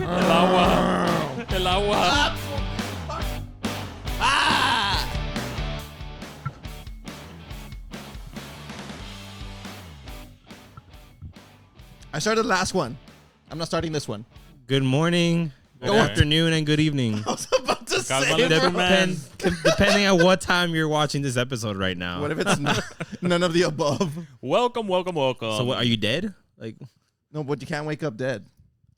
El agua. El agua. I started the last one. I'm not starting this one. Good morning, good afternoon, and good evening. I was about to say, Depending on what time you're watching this episode right now. what if it's none of the above? Welcome. So what, are you dead? Like, No, but you can't wake up dead.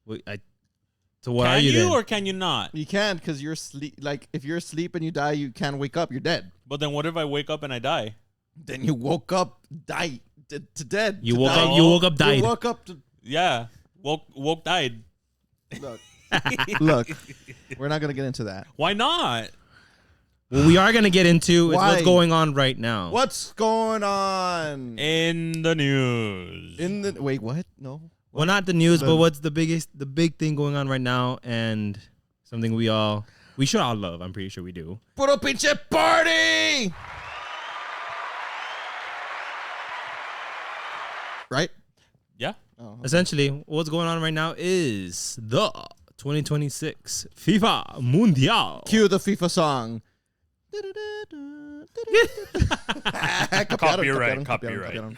so what can are you you then? or can you not? You can't because you're sleep. Like if you're asleep and you die, you can't wake up. You're dead. But then what if I wake up and I die? Then you woke up, died to dead. You to woke die. up. You woke up, You died. woke up to Yeah. Woke died. look. Look, we're not gonna get into that. Why not? What we are gonna get into is Why? what's going on right now. What's going on In the news. in the? Wait, what? No. Well, not the news, but what's the big thing going on right now, and something we should all love. I'm pretty sure we do. Puro pinche party. Right? Yeah. Oh, Essentially, what's going on right now is the 2026 FIFA Mundial. cue the FIFA song. Copyright.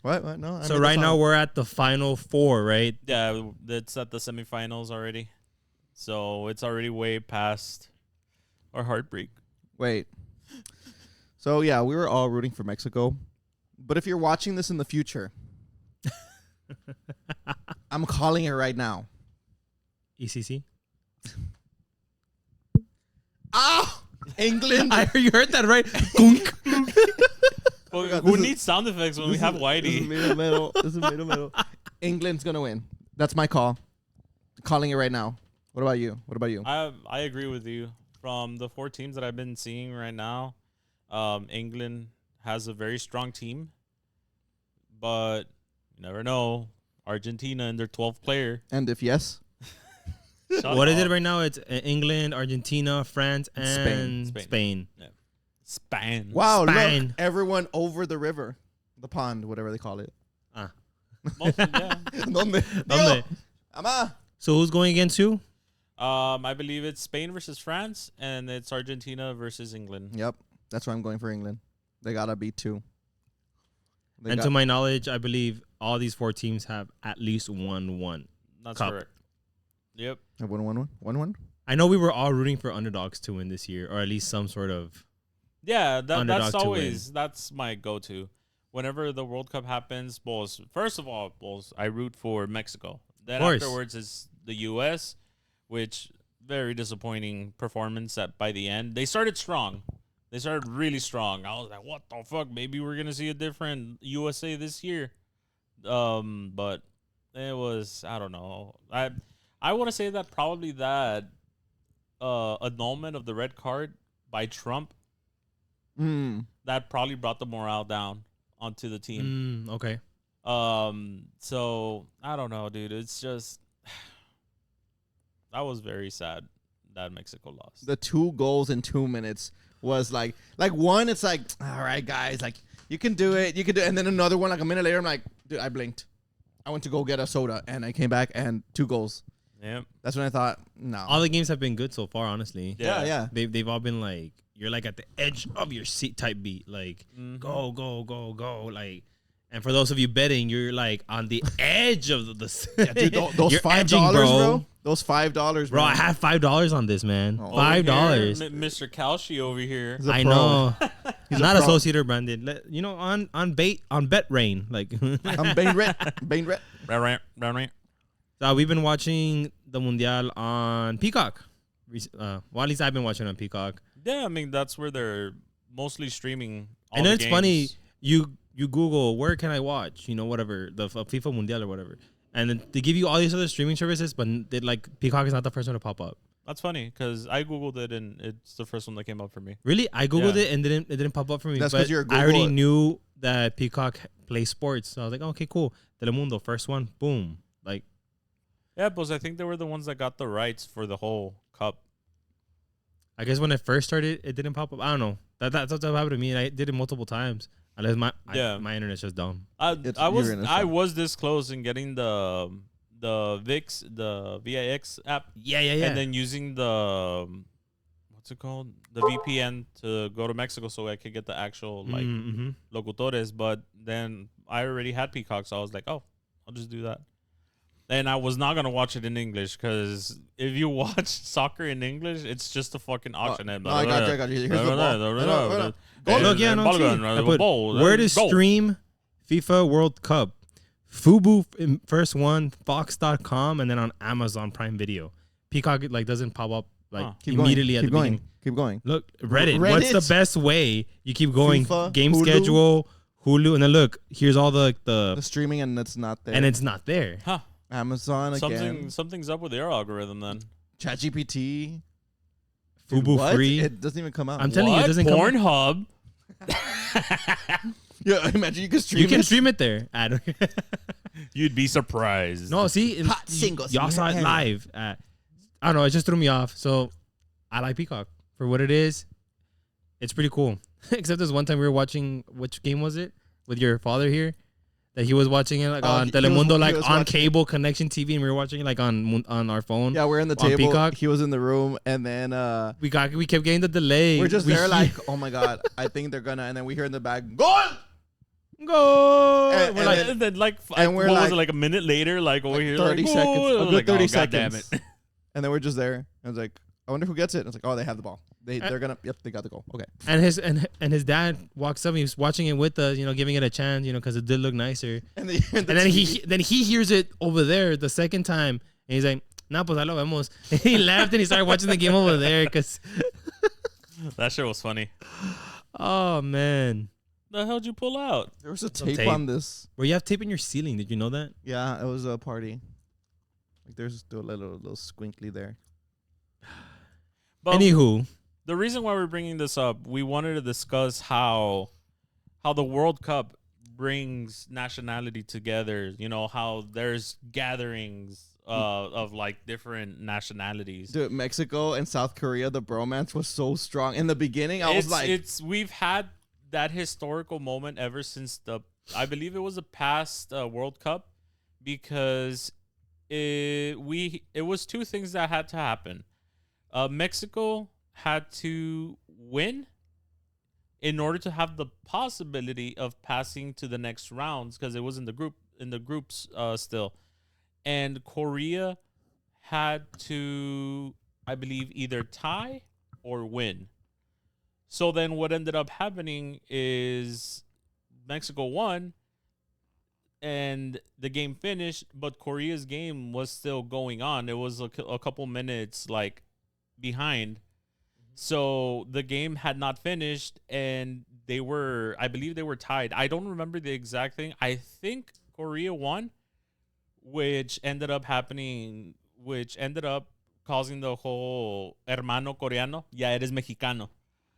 What? No. I So made the right now song. we're at the final four, right? Yeah, it's at the semifinals already. So it's already way past our heartbreak. Wait. So yeah, we were all rooting for Mexico, but if you're watching this in the future, I'm calling it right now. ECC. Ah, England. You heard that right? Gunk. Well, God, who this is- needs sound effects when we have This is Whitey? middle. This is middle. England's gonna win. That's my call. Calling it right now. What about you? I agree with you. From the four teams that I've been seeing right now, England has a very strong team, but you never know. Argentina and their 12th player. And if yes, What is it right now? It's England, Argentina, France, and Spain. Yeah. Spain. wow, Spain. look, everyone over the river, the pond, whatever they call it. Mostly, yeah. Donde? Donde? Ama. So who's going against who? I believe it's Spain versus France, and it's Argentina versus England. Yep, that's why I'm going for England. They gotta beat two. And to my knowledge, I believe all these four teams have at least won. That's Cup. correct. Yep. 1-1. I know we were all rooting for underdogs to win this year, or at least some sort of. Yeah, Underdog that's to always that's my go-to. Whenever the World Cup happens, first of all, I root for Mexico. Then afterwards is the U.S., which very disappointing performance by the end. They started strong. They started really strong. I was like, what the fuck? Maybe we're going to see a different USA this year. But it was, I don't know. I want to say that probably that annulment of the red card by Trump, that probably brought the morale down onto the team. Okay. So I don't know, dude. It's just that was very sad that Mexico lost. The 2 goals in 2 minutes was like one. It's like, all right, guys, like you can do it, and then another one like a minute later, I'm like, dude, I blinked. I went to go get a soda, and I came back and 2 goals. Yep. That's when I thought, no. All the games have been good so far, honestly. Yeah. They've all been like, you're like at the edge of your seat type beat. Like, go. Like, and for those of you betting, you're like on the edge of the Yeah, dude, those You're $5, edging, bro. Those $5, Bro, I have $5 on this, man. Oh. $5. Mr. Kalshi over here. He's a I pro. know. He's Not a pro. associated or branded. You know, on bet rain. Like, I'm Bain Red. so we've been watching the Mundial on Peacock. Well, at least I've been watching on Peacock. Yeah, I mean that's where they're mostly streaming. All And the then it's games. funny. You Google where can I watch? You know, whatever the FIFA Mundial or whatever, and then they give you all these other streaming services, but they like Peacock is not the first one to pop up. That's funny because I googled it and it's the first one that came up for me. Really, I googled Yeah. it and it didn't pop up for me. That's but 'cause you're a I already Google- knew that Peacock plays sports, so I was like, okay, cool. Telemundo, first one, boom. Like, Yeah, but I think they were the ones that got the rights for the whole cup. I guess when it first started, it didn't pop up. I don't know. That's what happened to me, and I did it multiple times. Unless my internet's just dumb. I Uranus, I so. was this close in getting the the VIX app, Yeah. and then using the what's it called, the VPN to go to Mexico so I could get the actual like locutores. But then I already had Peacock, so I was like, oh, I'll just do that. And I was not gonna watch it in English because if you watch soccer in English, it's just a fucking auction. No, I got you. Here's the ball. Look, yeah, no, I put, where to stream FIFA World Cup? Fubu first one, Fox.com, and then on Amazon Prime Video. Peacock like doesn't pop up like immediately at the beginning. Keep going. Look, Reddit. What's the best way? You keep going. FIFA, game Hulu, schedule, Hulu, and then look. Here's all the streaming, and it's not there. And it's not there. Huh? Amazon again. Something's up with their algorithm then. ChatGPT. Fubu free. It doesn't even come out. I'm telling you, it doesn't Pornhub. Yeah, imagine you can stream. You can stream it there. You'd be surprised. No, see, hot singles. Y'all saw it live. I don't know. It just threw me off. So I like Peacock for what it is. It's pretty cool. Except this one time we were watching. Which game was it? With your father here. That he was watching it like on Telemundo, like on cable connection TV, and we were watching it like on our phone. Yeah, we're in the table. Peacock. He was in the room, and then we kept getting the delay. We're just there, like, oh my god, I think they're gonna. And then we hear in the back, goal. And we're what was it, like a minute later, like over here, 30 like, seconds, a good like, 30 oh, seconds. damn it. And then we're just there. I was like, I wonder who gets it. And I was like, oh, they have the ball. They're gonna. Yep, they got the goal. Okay. And his dad walks up. He was watching it with us, giving it a chance, because it did look nicer. And then he hears it over there the second time, and he's like, "Nah, pues lo vemos." And he laughed and he started watching the game over there because that shit was funny. Oh man, the hell'd you pull out? There was a tape on this. Where you have tape in your ceiling? Did you know that? Yeah, it was a party. Like there's still a little squinkly there. But anywho. The reason why we're bringing this up, we wanted to discuss how the World Cup brings nationality together. How there's gatherings of like different nationalities. Dude, Mexico and South Korea, the bromance was so strong. In the beginning, I was like... We've had that historical moment ever since I believe it was the past World Cup, because it was two things that had to happen. Mexico had to win in order to have the possibility of passing to the next rounds, because it was in the groups still, and Korea had to, I believe, either tie or win. So then what ended up happening is Mexico won and the game finished, but Korea's game was still going on. It was a couple minutes like behind. So the game had not finished, and I believe they were tied. I don't remember the exact thing. I think Korea won, which ended up causing the whole hermano coreano. Yeah, it is mexicano.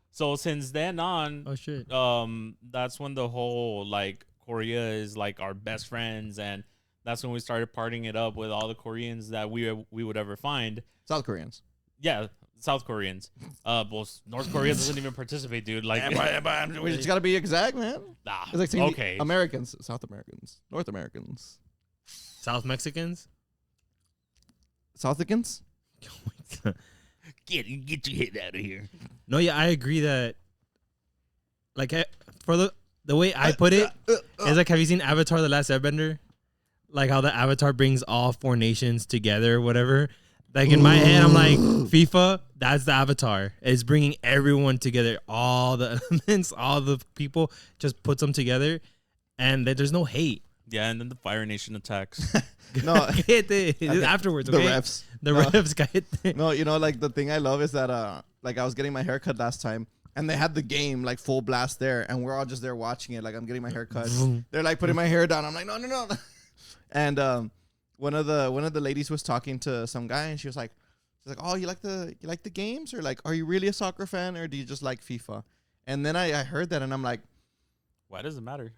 So since then on, oh shit, that's when the whole like Korea is like our best friends, and that's when we started partying it up with all the Koreans that we would ever find. South Koreans. Yeah. South Koreans. Well, North Korea doesn't even participate, dude. Like, we just gotta be exact, man. Nah, it's like okay. Americans, South Americans, North Americans, South Mexicans, Southicans. Get your head out of here. No, yeah, I agree that. Like, for the way I put it, is like, have you seen Avatar: The Last Airbender? Like how the Avatar brings all 4 nations together, whatever. Like in my head, I'm like, FIFA, that's the Avatar. It's bringing everyone together, all the elements, all the people, just puts them together, and there's no hate. Yeah, and then the Fire Nation attacks. No, afterwards, okay? The refs. No, like the thing I love is that like I was getting my haircut last time, and they had the game like full blast there, and we're all just there watching it. Like I'm getting my haircut. They're like putting my hair down. I'm like, no. And one of the ladies was talking to some guy, and she's like, "Oh, you like the games, or like, are you really a soccer fan, or do you just like FIFA?" And then I heard that, and I'm like, why does it matter?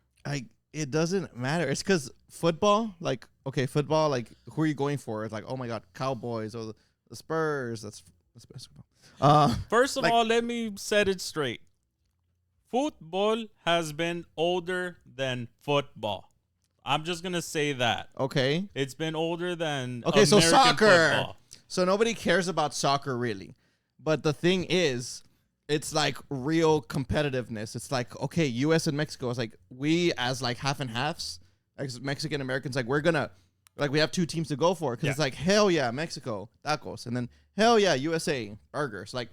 It doesn't matter. It's because football, like, okay, football, like, who are you going for? It's like, oh my god, Cowboys or the Spurs. That's basketball. First of all, let me set it straight. Football has been older than football. I'm just gonna say that. Okay. It's been older than Okay, so American soccer. football. So nobody cares about soccer really. But the thing is, it's like real competitiveness. It's like, okay, US and Mexico. It's like we as like half and halves, like Mexican Americans, like we're gonna like we have two teams to go for because it's like hell yeah, Mexico, tacos, and then hell yeah, USA, burgers. Like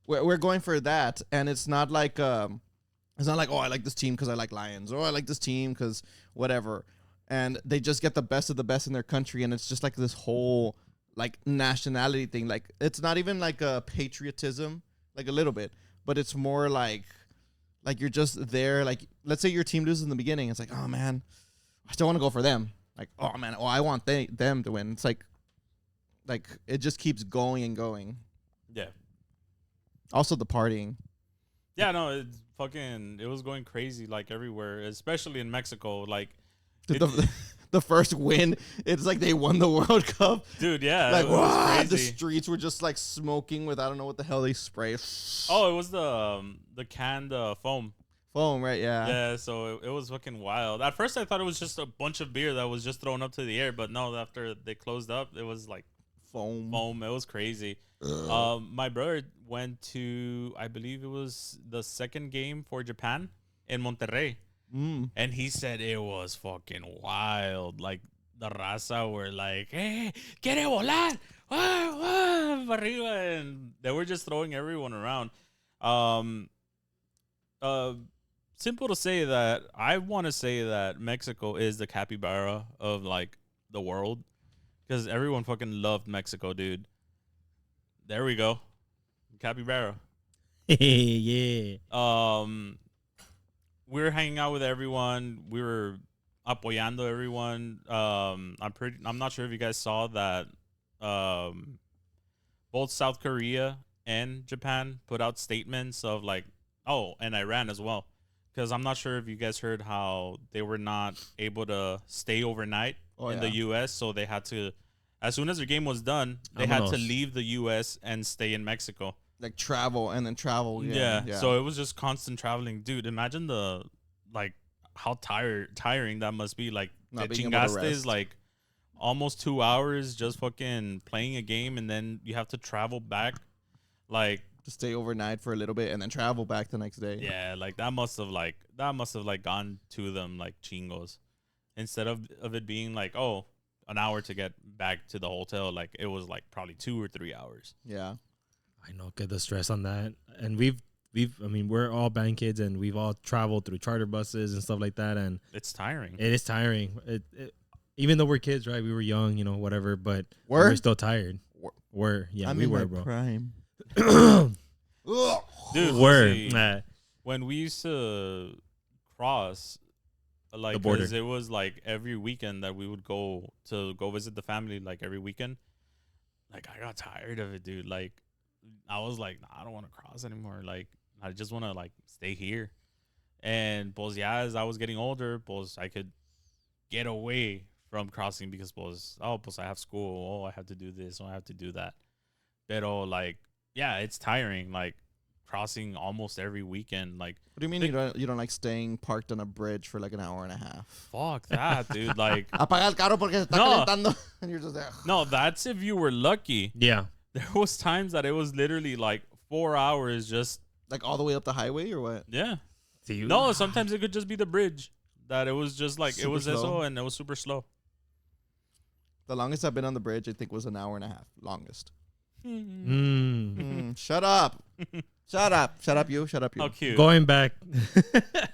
we're going for that, and it's not like oh I like this team because I like Lions, or I like this team because whatever. And they just get the best of the best in their country, and it's just like this whole like nationality thing. Like it's not even like a patriotism, like a little bit, but it's more like you're just there. Like let's say your team loses in the beginning, it's like, oh man, I still want to go for them. Like, oh man, I want them to win. It's like it just keeps going and going. Yeah. Also the partying. Yeah, no, it was going crazy like everywhere, especially in Mexico. Like The first win, it's like they won the World Cup. Dude, yeah. Like, it was crazy. The streets were just like smoking with I don't know what the hell they spray. Oh, it was the canned foam. Foam, right? Yeah. Yeah, so it was fucking wild. At first, I thought it was just a bunch of beer that was just thrown up to the air, but no, after they closed up, it was like foam. It was crazy. My brother went to, I believe it was the second game for Japan in Monterrey. And he said it was fucking wild. Like the raza were like, "Hey, quiere volar!" Arriba, and they were just throwing everyone around. Simple to say that I want to say that Mexico is the capybara of like the world because everyone fucking loved Mexico, dude. There we go, capybara. Yeah. We were hanging out with everyone. We were apoyando everyone. I'm not sure if you guys saw that. Both South Korea and Japan put out statements of like, and Iran as well, because I'm not sure if you guys heard how they were not able to stay overnight in the U.S. So they had to, as soon as their game was done, they had to leave the U.S. and stay in Mexico. Like travel and then travel. Yeah. So it was just constant traveling. Dude, imagine how tiring that must be. Like, Not the being able to chingaste is like almost 2 hours just fucking playing a game, and then you have to travel back. Like, to stay overnight for a little bit and then travel back the next day. yeah, like that must have gone to them like chingos. Instead of it being like, an hour to get back to the hotel, like it was like probably 2 or 3 hours. Yeah. I know, get the stress on that. And we're all band kids and we've all traveled through charter buses and stuff like that. And it's tiring. It is tiring. Even though we're kids, right? We were young, whatever, but we're still tired. We were, bro. Prime. Dude, were. When we used to cross, like, the border, because it was like every weekend that we would go visit the family, like every weekend. Like, I got tired of it, dude. Like, I was like, nah, I don't want to cross anymore. Like, I just want to like stay here. And as I was getting older, I could get away from crossing because I have school. I have to do this. I have to do that. Pero like, yeah, it's tiring. Like crossing almost every weekend. Like, what do you mean you don't like staying parked on a bridge for like an hour and a half? Fuck that, dude. Like, apaga el carro porque se está calentando, and you're just there. No, that's if you were lucky. Yeah. There was times that it was literally like 4 hours just like all the way up the highway or what? Yeah. No, sometimes it could just be the bridge that it was just like super it was slow. Eso and it was super slow. The longest I've been on the bridge, I think, was an hour and a half. Longest. Shut up. Shut up, you. Oh, cute. Going back.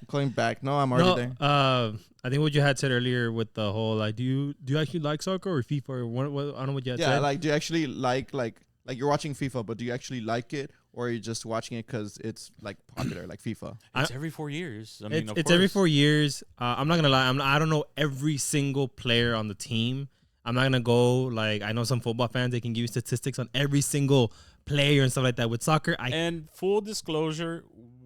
Going back. No, I'm already there. I think what you had said earlier with the whole, like, do you actually like soccer or FIFA or what I don't know what you had said. Yeah, like, do you actually like you're watching FIFA, but do you actually like it, or are you just watching it because it's like popular, like FIFA? It's every 4 years. I mean, it's every 4 years. I'm not gonna lie. I don't know every single player on the team. I'm not gonna go like, I know some football fans, they can give you statistics on every single player and stuff like that. With soccer, and full disclosure,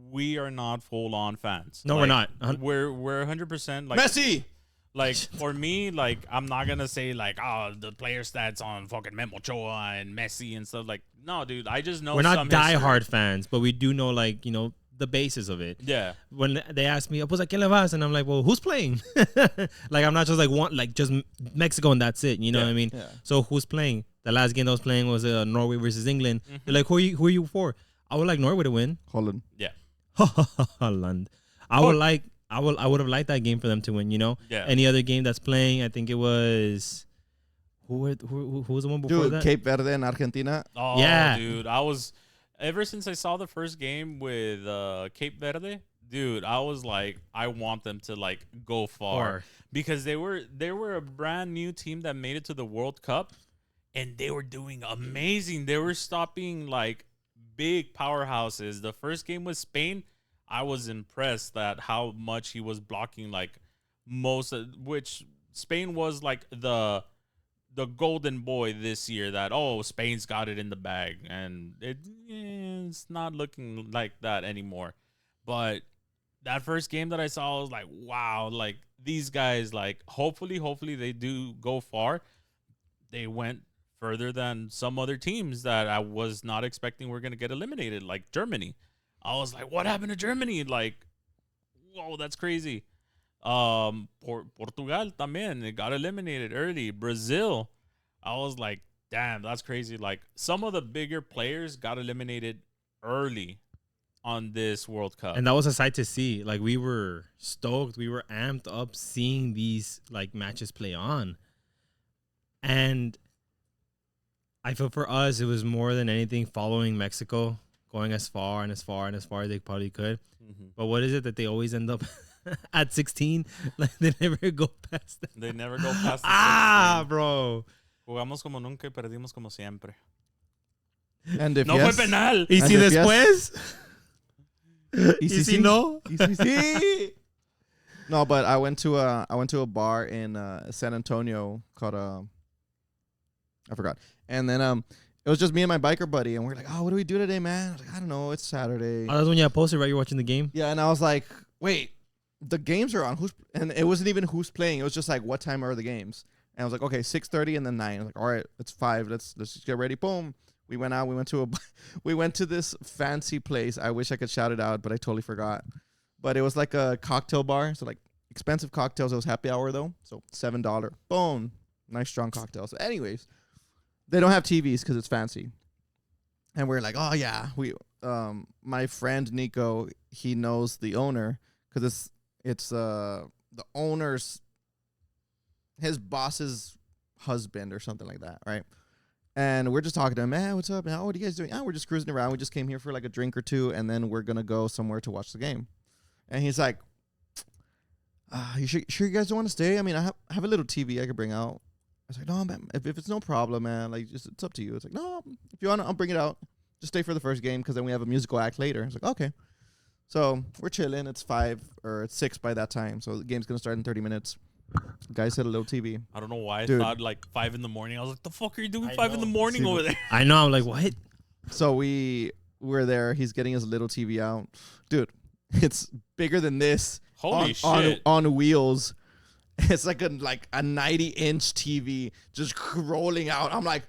we are not full on fans. No, like, we're not. We're 100% like Messi. Like, for me, like, I'm not gonna say like, the player stats on fucking Memo Ochoa and Messi and stuff. Like, no, dude, I just know we're not diehard fans, but we do know, like, the the basis of it. Yeah. When they ask me, pues, ¿a quién le vas? And I'm like, well, who's playing? Like, I'm not just like just Mexico and that's it. You know what I mean? Yeah. So who's playing? The last game that was playing was Norway versus England. They're like, who are you for? I would like Norway to win. Holland. Yeah. Holland. I would have liked that game for them to win. You know. Yeah. Any other game that's playing, I think it was. Who was the one before that? Cape Verde and Argentina. Oh, Yeah. dude. Ever since I saw the first game with Cape Verde, dude, I was like, I want them to like go far because they were a brand new team that made it to the World Cup, and they were doing amazing. They were stopping like big powerhouses. The first game with Spain, I was impressed at how much he was blocking like which Spain was like the golden boy this year that, Spain's got it in the bag, and it's not looking like that anymore. But that first game that I saw, I was like, wow, like these guys, like hopefully they do go far. They went further than some other teams that I was not expecting were going to get eliminated, like Germany. I was like, what happened to Germany? Like, whoa, that's crazy. Portugal también, it got eliminated early. Brazil, I was like, damn, that's crazy. Like some of the bigger players got eliminated early on this World Cup, and that was a sight to see. Like we were stoked, we were amped up seeing these like matches play on, and I feel for us it was more than anything following Mexico, going as far and as far and as far as they probably could. But what is it that they always end up at 16? Like they never go past that. They never go past the 16. Bro. Jugamos como nunca y perdimos como siempre. And if no yes, fue penal. ¿Y si después? ¿Y si no? ¿Y si sí? No, but I went to a bar in San Antonio called I forgot. And then it was just me and my biker buddy, and we're like, oh, what do we do today, man? I was like, I don't know, it's Saturday. Oh, that's when you had posted, right? You're watching the game? Yeah, and I was like, wait, the games are on. And it wasn't even who's playing. It was just like, what time are the games? And I was like, okay, 6:30 and then 9. I was like, all right, it's 5. Let's just get ready. Boom. We went out. We went to this fancy place. I wish I could shout it out, but I totally forgot. But it was like a cocktail bar, so like expensive cocktails. It was happy hour though, so $7. Boom, nice strong cocktails. Anyways, they don't have TVs because it's fancy. And we're like, oh yeah, my friend Nico, he knows the owner because it's the owner's, his boss's husband or something like that, right? And we're just talking to him, man, what's up? Man, what are you guys doing? Oh, we're just cruising around. We just came here for like a drink or two, and then we're gonna go somewhere to watch the game. And he's like, you sure you guys don't want to stay? I mean, I have a little TV I could bring out. I was like, no, man, if it's no problem, man, like, just, it's up to you. It's like, no, if you want, I'll bring it out. Just stay for the first game because then we have a musical act later. I was like, okay. So we're chilling. It's 5 or it's 6 by that time. So the game's going to start in 30 minutes. The guy said a little TV. I don't know why Dude. I thought like 5 in the morning. I was like, the fuck are you doing 5 in the morning over there? I know. I'm like, what? So we were there. He's getting his little TV out. Dude, it's bigger than this. Holy shit. On wheels. It's like a 90-inch TV just rolling out. I'm like,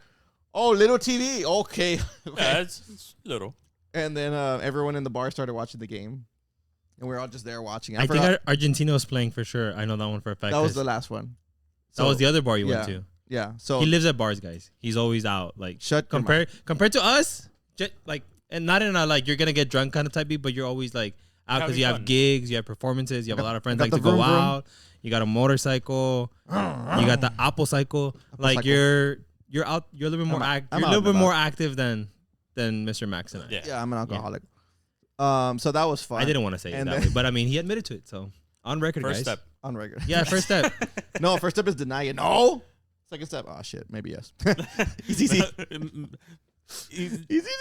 oh, little TV. Okay. Yeah, it's little. And then everyone in the bar started watching the game. And we were all just there watching. I think Argentina was playing for sure. I know that one for a fact. That was the last one. That was the other bar you went to. Yeah. So he lives at bars, guys. He's always out. Like compared to us, and not in a like you're gonna get drunk kind of type beat, but you're always like out because you have gigs, you have performances, you have a lot of friends like to go out. You got a motorcycle, you got the Apple cycle. Like you're out. You're a little bit more You're a little bit more active than Mr. Max and I. Yeah, I'm an alcoholic. So that was fun. I didn't want to say it that way, but I mean, he admitted to it. So on record, first guys. Step. On record. Yeah, first step. No, first step is deny it. No. Second step. Oh shit. Maybe yes. Easy.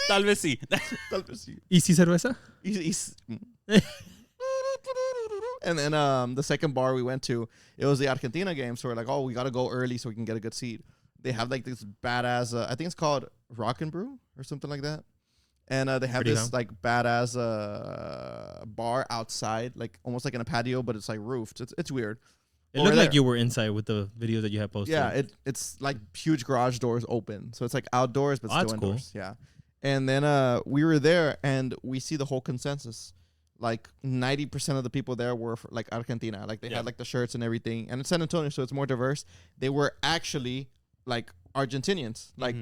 Tal vez sí. ¿Y si cerveza? And then the second bar we went to, it was the Argentina game. So we're like, oh, we got to go early so we can get a good seat. They have like this badass, I think it's called Rock and Brew or something like that. And they have this like badass bar outside, like almost like in a patio, but it's like roofed. It's weird. It looked like you were inside with the video that you had posted. Yeah, it's like huge garage doors open. So it's like outdoors, but still indoors. Cool. Yeah. And then we were there and we see the whole consensus. like 90% of the people there were like Argentina. Like they had like the shirts and everything. And it's San Antonio, so it's more diverse. They were actually like Argentinians, like,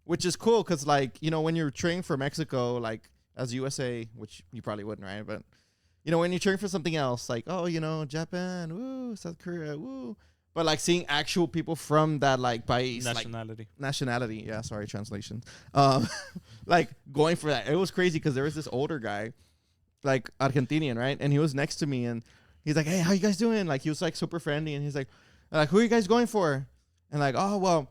which is cool because like, you know, when you're cheering for Mexico, like as USA, which you probably wouldn't, right? But you know, when you're cheering for something else, like, oh, you know, Japan, woo, South Korea, woo. But like seeing actual people from that like país, nationality. Yeah, sorry, translation. Like going for that, it was crazy because there was this older guy, like Argentinian, right? And he was next to me, and he's like, "Hey, how you guys doing?" Like he was like super friendly, and he's like, "Who are you guys going for?" And like, "Oh, well,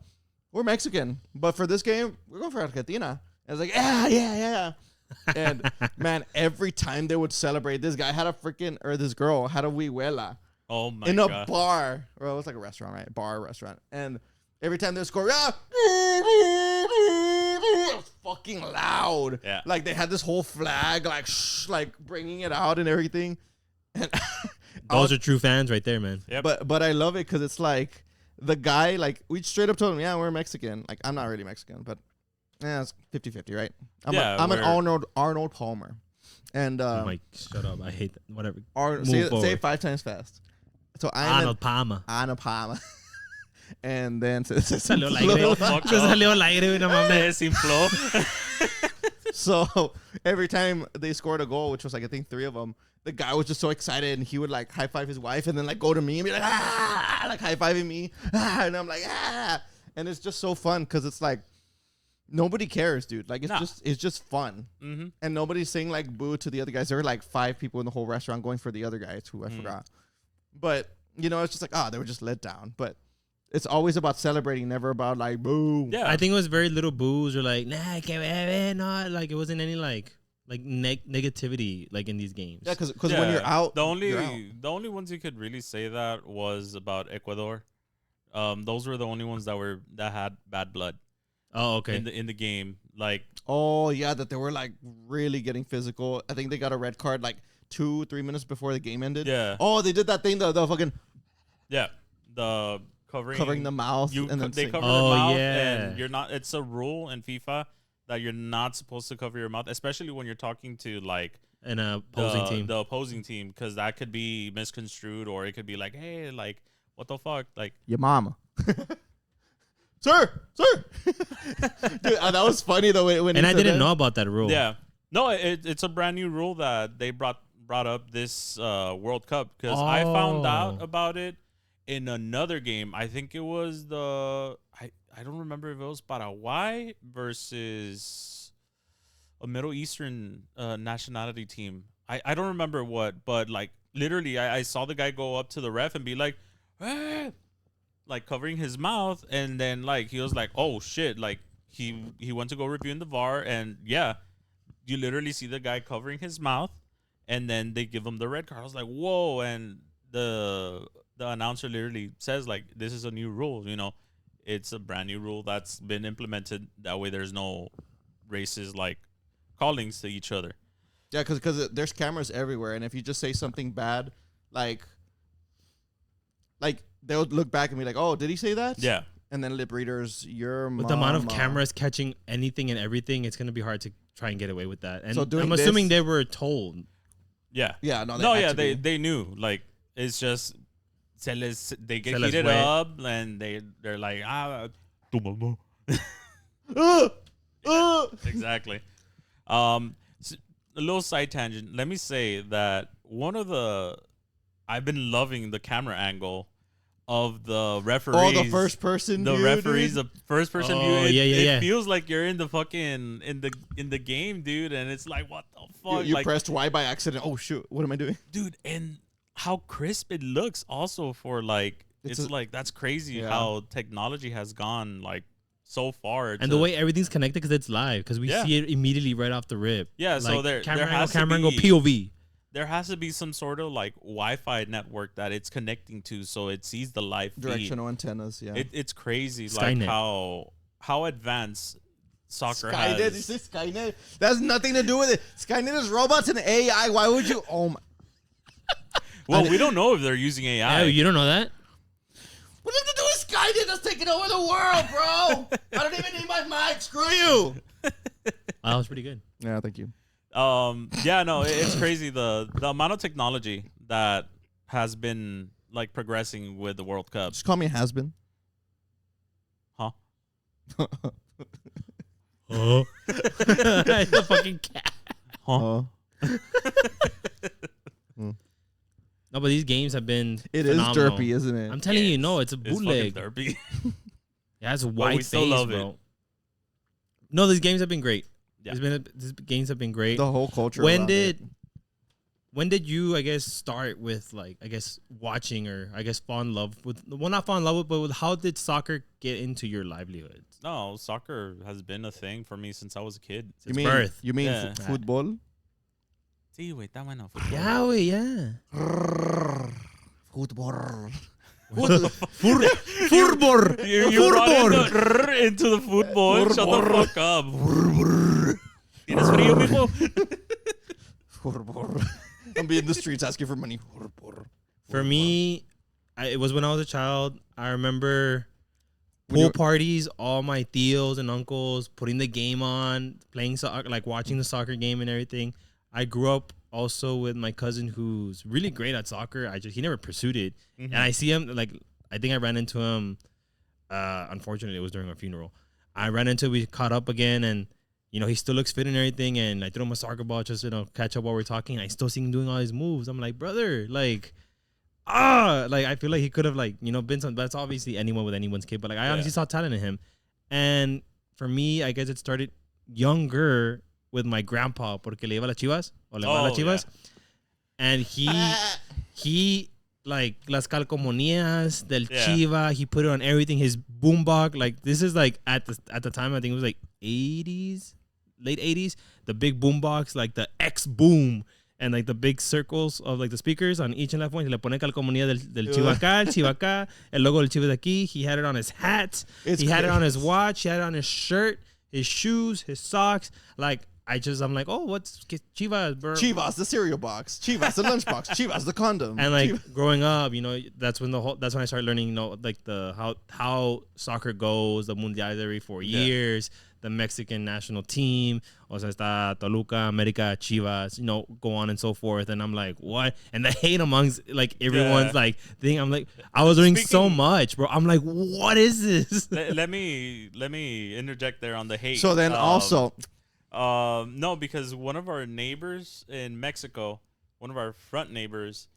we're Mexican, but for this game, we're going for Argentina." And I was like, "Yeah." And man, every time they would celebrate, this guy had this girl had a huihuela. Oh my god! In a bar, or it was like a restaurant, right? Restaurant, and every time they score, it was fucking loud. Yeah, like they had this whole flag, like bringing it out and everything. And those are true fans right there, man. Yep. But I love it because it's like the guy, like we straight up told him, yeah, we're Mexican. Like I'm not really Mexican, but yeah, it's 50-50, right? I'm an Arnold Palmer, and Mike, shut up! I hate that. Whatever. Say it 5 times fast. So I'm Arnold Palmer. And then salió al aire, no mames. So every time they scored a goal, which was like I think 3 of them, the guy was just so excited, and he would like high five his wife, and then like go to me and be like like high fiving me, and I'm like and it's just so fun because it's like nobody cares, dude. Like it's just fun, and nobody's saying like boo to the other guys. There were like 5 people in the whole restaurant going for the other guys who I forgot. But, you know, it's just like, they were just let down. But it's always about celebrating, never about like, boo. Yeah. I think it was very little boos or like, nah, can't not. Like, it wasn't any like negativity like in these games. Yeah, because when you're out. The only ones you could really say that was about Ecuador. Those were the only ones that had bad blood. Oh, okay. In the game. Like. Oh, yeah, that they were like really getting physical. I think they got a red card like 2-3 minutes before the game ended. Yeah. Oh, they did that thing, the fucking. Yeah. The covering the mouth. They cover the mouth. And you're not. It's a rule in FIFA that you're not supposed to cover your mouth, especially when you're talking to like an opposing team. The opposing team, because that could be misconstrued, or it could be like, hey, like what the fuck, like your mama. Sir. Dude, that was funny though. And I didn't know about that rule. Yeah. No, it's a brand new rule that they brought up this World Cup, because I found out about it in another game. I think it was I don't remember if it was Paraguay versus a Middle Eastern nationality team. I don't remember what, but like literally I saw the guy go up to the ref and be like, like covering his mouth, and then like he was like, oh shit, like he went to go review in the VAR, and yeah, you literally see the guy covering his mouth, and then they give him the red card. I was like, whoa. And the announcer literally says like, this is a new rule, you know, it's a brand new rule that's been implemented. That way there's no racist like callings to each other. Yeah, because there's cameras everywhere, and if you just say something bad, like they'll look back and be like, oh, did he say that? Yeah. And then lip readers, with the amount of cameras catching anything and everything, it's going to be hard to try and get away with that. And so I'm assuming they were told. Yeah. Yeah. They knew. Like, it's just they get heated up, and they're like, exactly. A little side tangent. Let me say that I've been loving the camera angle of the referees. Oh, the first person view, referees, dude. the first person view. It feels like you're in the fucking in the game, dude, and it's like, what the fuck? You like, pressed Y by accident. Oh shoot, what am I doing? Dude, and how crisp it looks also for like it's like that's crazy how technology has gone like so far. And the way everything's connected because it's live, because we see it immediately right off the rip. Yeah, like, so there has camera to be, POV. There has to be some sort of like Wi-Fi network that it's connecting to, so it sees the live feed. Directional antennas. Yeah, it's crazy. Skynet. Like how advanced soccer Skynet, has. is this Skynet? That has nothing to do with it. Skynet is robots and AI. Why would you? Oh my. Well, we don't know if they're using AI. Oh, you don't know that? What does it do with Skynet that's taking over the world, bro? I don't even need my mic. Screw you. That was pretty good. Yeah, thank you. Yeah, no, it's crazy the amount of technology that has been like progressing with the World Cup. Just call me has been. Huh? Oh, the fucking cat. Huh? No, but these games have been. It phenomenal. is derpy, isn't it? I'm telling you, no, it's a It's bootleg. fucking derpy. Yeah, it's we white still face, love bro. it. No, these games have been great. Yeah. These games have been great. The whole culture. When around did it. when did you, I guess, start with like, I guess, watching or I guess fall in love with, well, not fall in love with, but with how did soccer get into your livelihood? No, soccer has been a thing for me since I was a kid. You Since mean birth. you mean Yeah. football? Sí, güey, está bueno. Fútbol. Yeah, wey, yeah. Football. Furbor. You brought into the football. Shut the fuck up. ¿Tienes frío, mijo? I'm be in the streets asking for money. For me, it was when I was a child. I remember When you- pool parties, all my tios and uncles putting the game on, playing soccer, like watching the soccer game and everything. I grew up also with my cousin who's really great at soccer. He never pursued it. Mm-hmm. And I see him, like, I think I ran into him, unfortunately, it was during a funeral. I ran into him, we caught up again, and, you know, he still looks fit and everything, and I threw him a soccer ball just, you know, catch up while we're talking. I still see him doing all his moves. I'm like, brother, like, I feel like he could have, like, you know, been some, that's obviously anyone with anyone's kid, but, like, I honestly saw talent in him. And for me, I guess it started younger with my grandpa, porque le iba a las Chivas, o le va a las Chivas. Yeah. And he, like, las calcomanías del Chiva, he put it on everything, his boombox, like, this is, like, at the time, I think it was, like, 80s, late 80s, the big boombox, like, the X boom, and, like, the big circles of, like, the speakers on each and left one, y le pone calcomanía del Chiva acá, el Chiva acá, el logo del Chiva de aquí, he had it on his hat, he had it on his watch, he had it on his shirt, his shoes, his socks, like, I'm like, oh, what's Chivas, bro? Chivas, the cereal box. Chivas, the lunchbox. Chivas, the condom. And like growing up, you know, that's when I started learning, you know, like how soccer goes, the mundial every 4 years, the Mexican national team, o sea, está Toluca, America, Chivas, you know, go on and so forth. And I'm like, what? And the hate amongst like everyone's like thing. I'm like, I was learning so much, bro. I'm like, what is this? let me interject there on the hate. So then also. No, because one of our neighbors in Mexico, one of our front neighbors,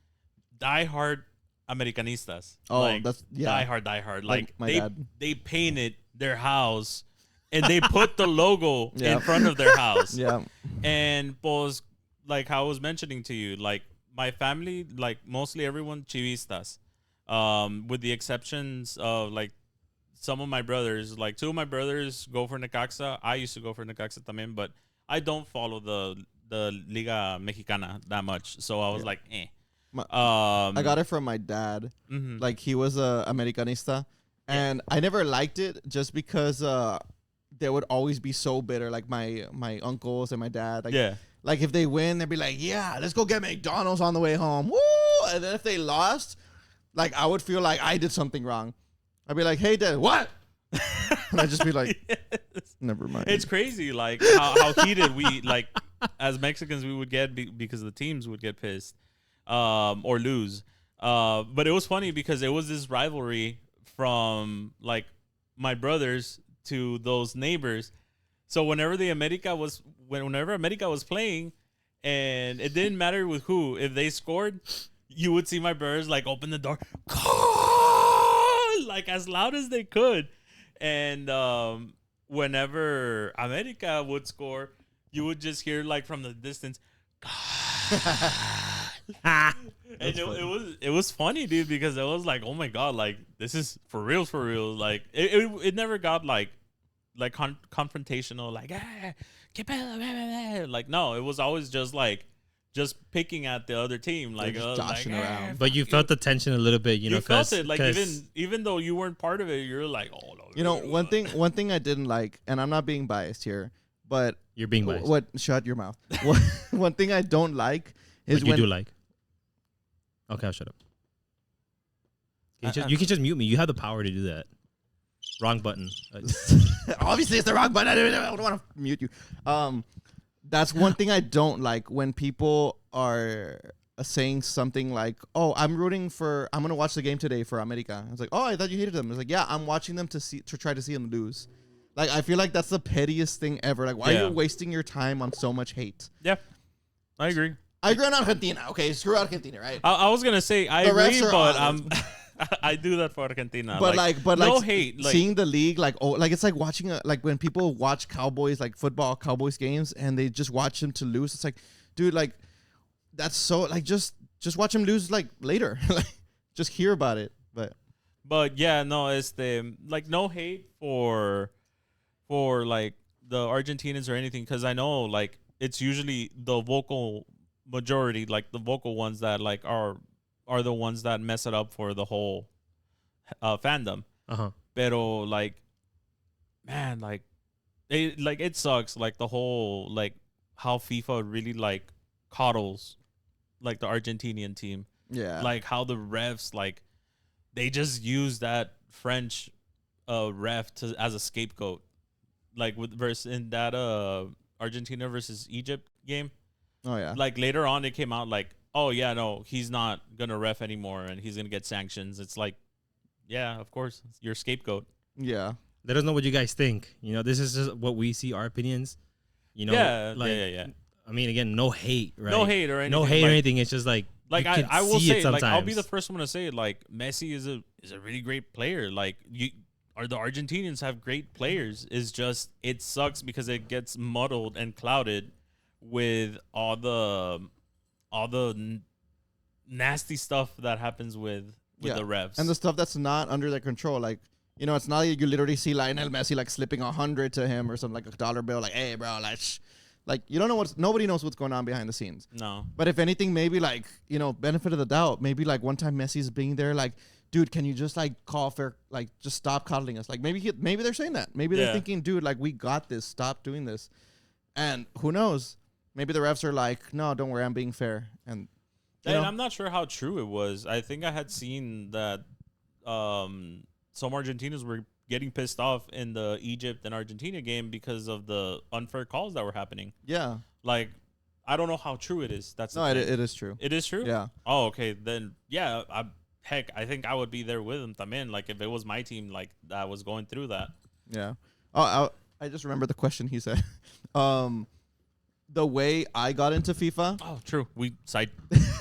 diehard Americanistas. Oh, like, that's diehard. Like my dad. They painted their house and they put the logo in front of their house. Yeah. And pues, like how I was mentioning to you, like my family, like mostly everyone Chivistas, with the exceptions of like some of my brothers, like 2 of my brothers go for Necaxa. I used to go for Necaxa también, but I don't follow the Liga Mexicana that much. So I was like, eh. I got it from my dad. Mm-hmm. Like he was a Americanista, and I never liked it just because they would always be so bitter. Like my uncles and my dad. Like, like if they win, they'd be like, yeah, let's go get McDonald's on the way home. Woo! And then if they lost, like I would feel like I did something wrong. I'd be like, hey, Dad, what? And I'd just be like, never mind. It's crazy, like how heated we, like, as Mexicans, we would get because the teams would get pissed or lose. But it was funny because it was this rivalry from, like, my brothers to those neighbors. So whenever America was playing, and it didn't matter with who, if they scored, you would see my brothers, like, open the door, like as loud as they could. And whenever America would score, you would just hear like from the distance, and it was funny, dude, because it was like, oh my god, like this is for real. Like it never got like confrontational, like like no, it was always just picking at the other team, like joshing around. But you felt the tension a little bit, you know. You felt it, like even though you weren't part of it, you're like, oh no. You know, one thing I didn't like, and I'm not being biased here, but you're being biased. What? Shut your mouth. One thing I don't like is you do like. Okay, I'll shut up. You can just mute me. You have the power to do that. Wrong button. Obviously, it's the wrong button. I don't want to mute you. That's one thing I don't like when people are saying something like, "Oh, I'm gonna watch the game today for America." It's like, "Oh, I thought you hated them." It's like, "Yeah, I'm watching them to try to see them lose." Like, I feel like that's the pettiest thing ever. Like, why are you wasting your time on so much hate? Yeah, I agree. I agree on Argentina. Okay, screw Argentina, right? I was gonna say I agree, but I do that for Argentina. But no hate. Seeing the league, like it's like watching like when people watch Cowboys, like football Cowboys games, and they just watch them to lose. It's like, dude, like that's so like just watch them lose like later, like just hear about it. But yeah, no, it's the like no hate for like the Argentinians or anything, because I know like it's usually the vocal majority, like the vocal ones that like are the ones that mess it up for the whole fandom. Pero like, man, like it sucks, like the whole like how FIFA really like coddles like the Argentinian team. Yeah, like how the refs like they just use that French ref as a scapegoat, like in that Argentina versus Egypt game. Oh yeah. Like later on, it came out like, oh yeah, no, he's not gonna ref anymore, and he's gonna get sanctions. It's like, yeah, of course, it's your scapegoat. Yeah. Let us know what you guys think. You know, this is just what we see, our opinions. You know, yeah. I mean, again, no hate, right? No hate or anything. No hate or anything. It's just like I will say, like I'll be the first one to say, like Messi is a really great player. Like the Argentinians have great players. It's just it sucks because it gets muddled and clouded with all the nasty stuff that happens with the refs and the stuff that's not under their control. Like, you know, it's not like you literally see Lionel Messi like slipping 100 to him or something, like a dollar bill. Like, hey, bro, like you don't know nobody knows what's going on behind the scenes. No. But if anything, maybe like, you know, benefit of the doubt. Maybe like one time Messi's being there, like, dude, can you just like call fair, like just stop coddling us? Like maybe they're saying that. Maybe they're thinking, dude, like we got this. Stop doing this. And who knows? Maybe the refs are like, no, don't worry, I'm being fair. And I'm not sure how true it was. I think I had seen that some Argentinians were getting pissed off in the Egypt and Argentina game because of the unfair calls that were happening. Yeah. Like, I don't know how true it is. It is true. It is true? Yeah. Oh, okay. Then, yeah, I think I would be there with them también. Like, if it was my team, like, that was going through that. Yeah. Oh, I just remember the question he said. The way I got into FIFA. Oh, true. We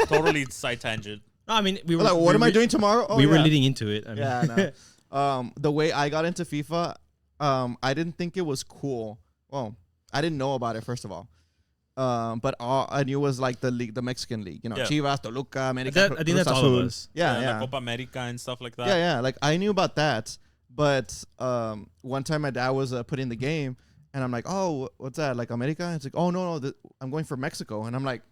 totally side tangent. No, I mean, we were like, what am I doing tomorrow? Oh, we were leading into it. I mean. Yeah, no. The way I got into FIFA, I didn't think it was cool. Well, I didn't know about it, first of all. But all I knew was like the league, the Mexican league. You know, Chivas, Toluca, America. I think that's all of us. Yeah. La Copa America and stuff like that. Yeah. Like I knew about that. But one time my dad was putting the game, and I'm like, oh, what's that? Like America? It's like, oh no, I'm going for Mexico, and I'm like,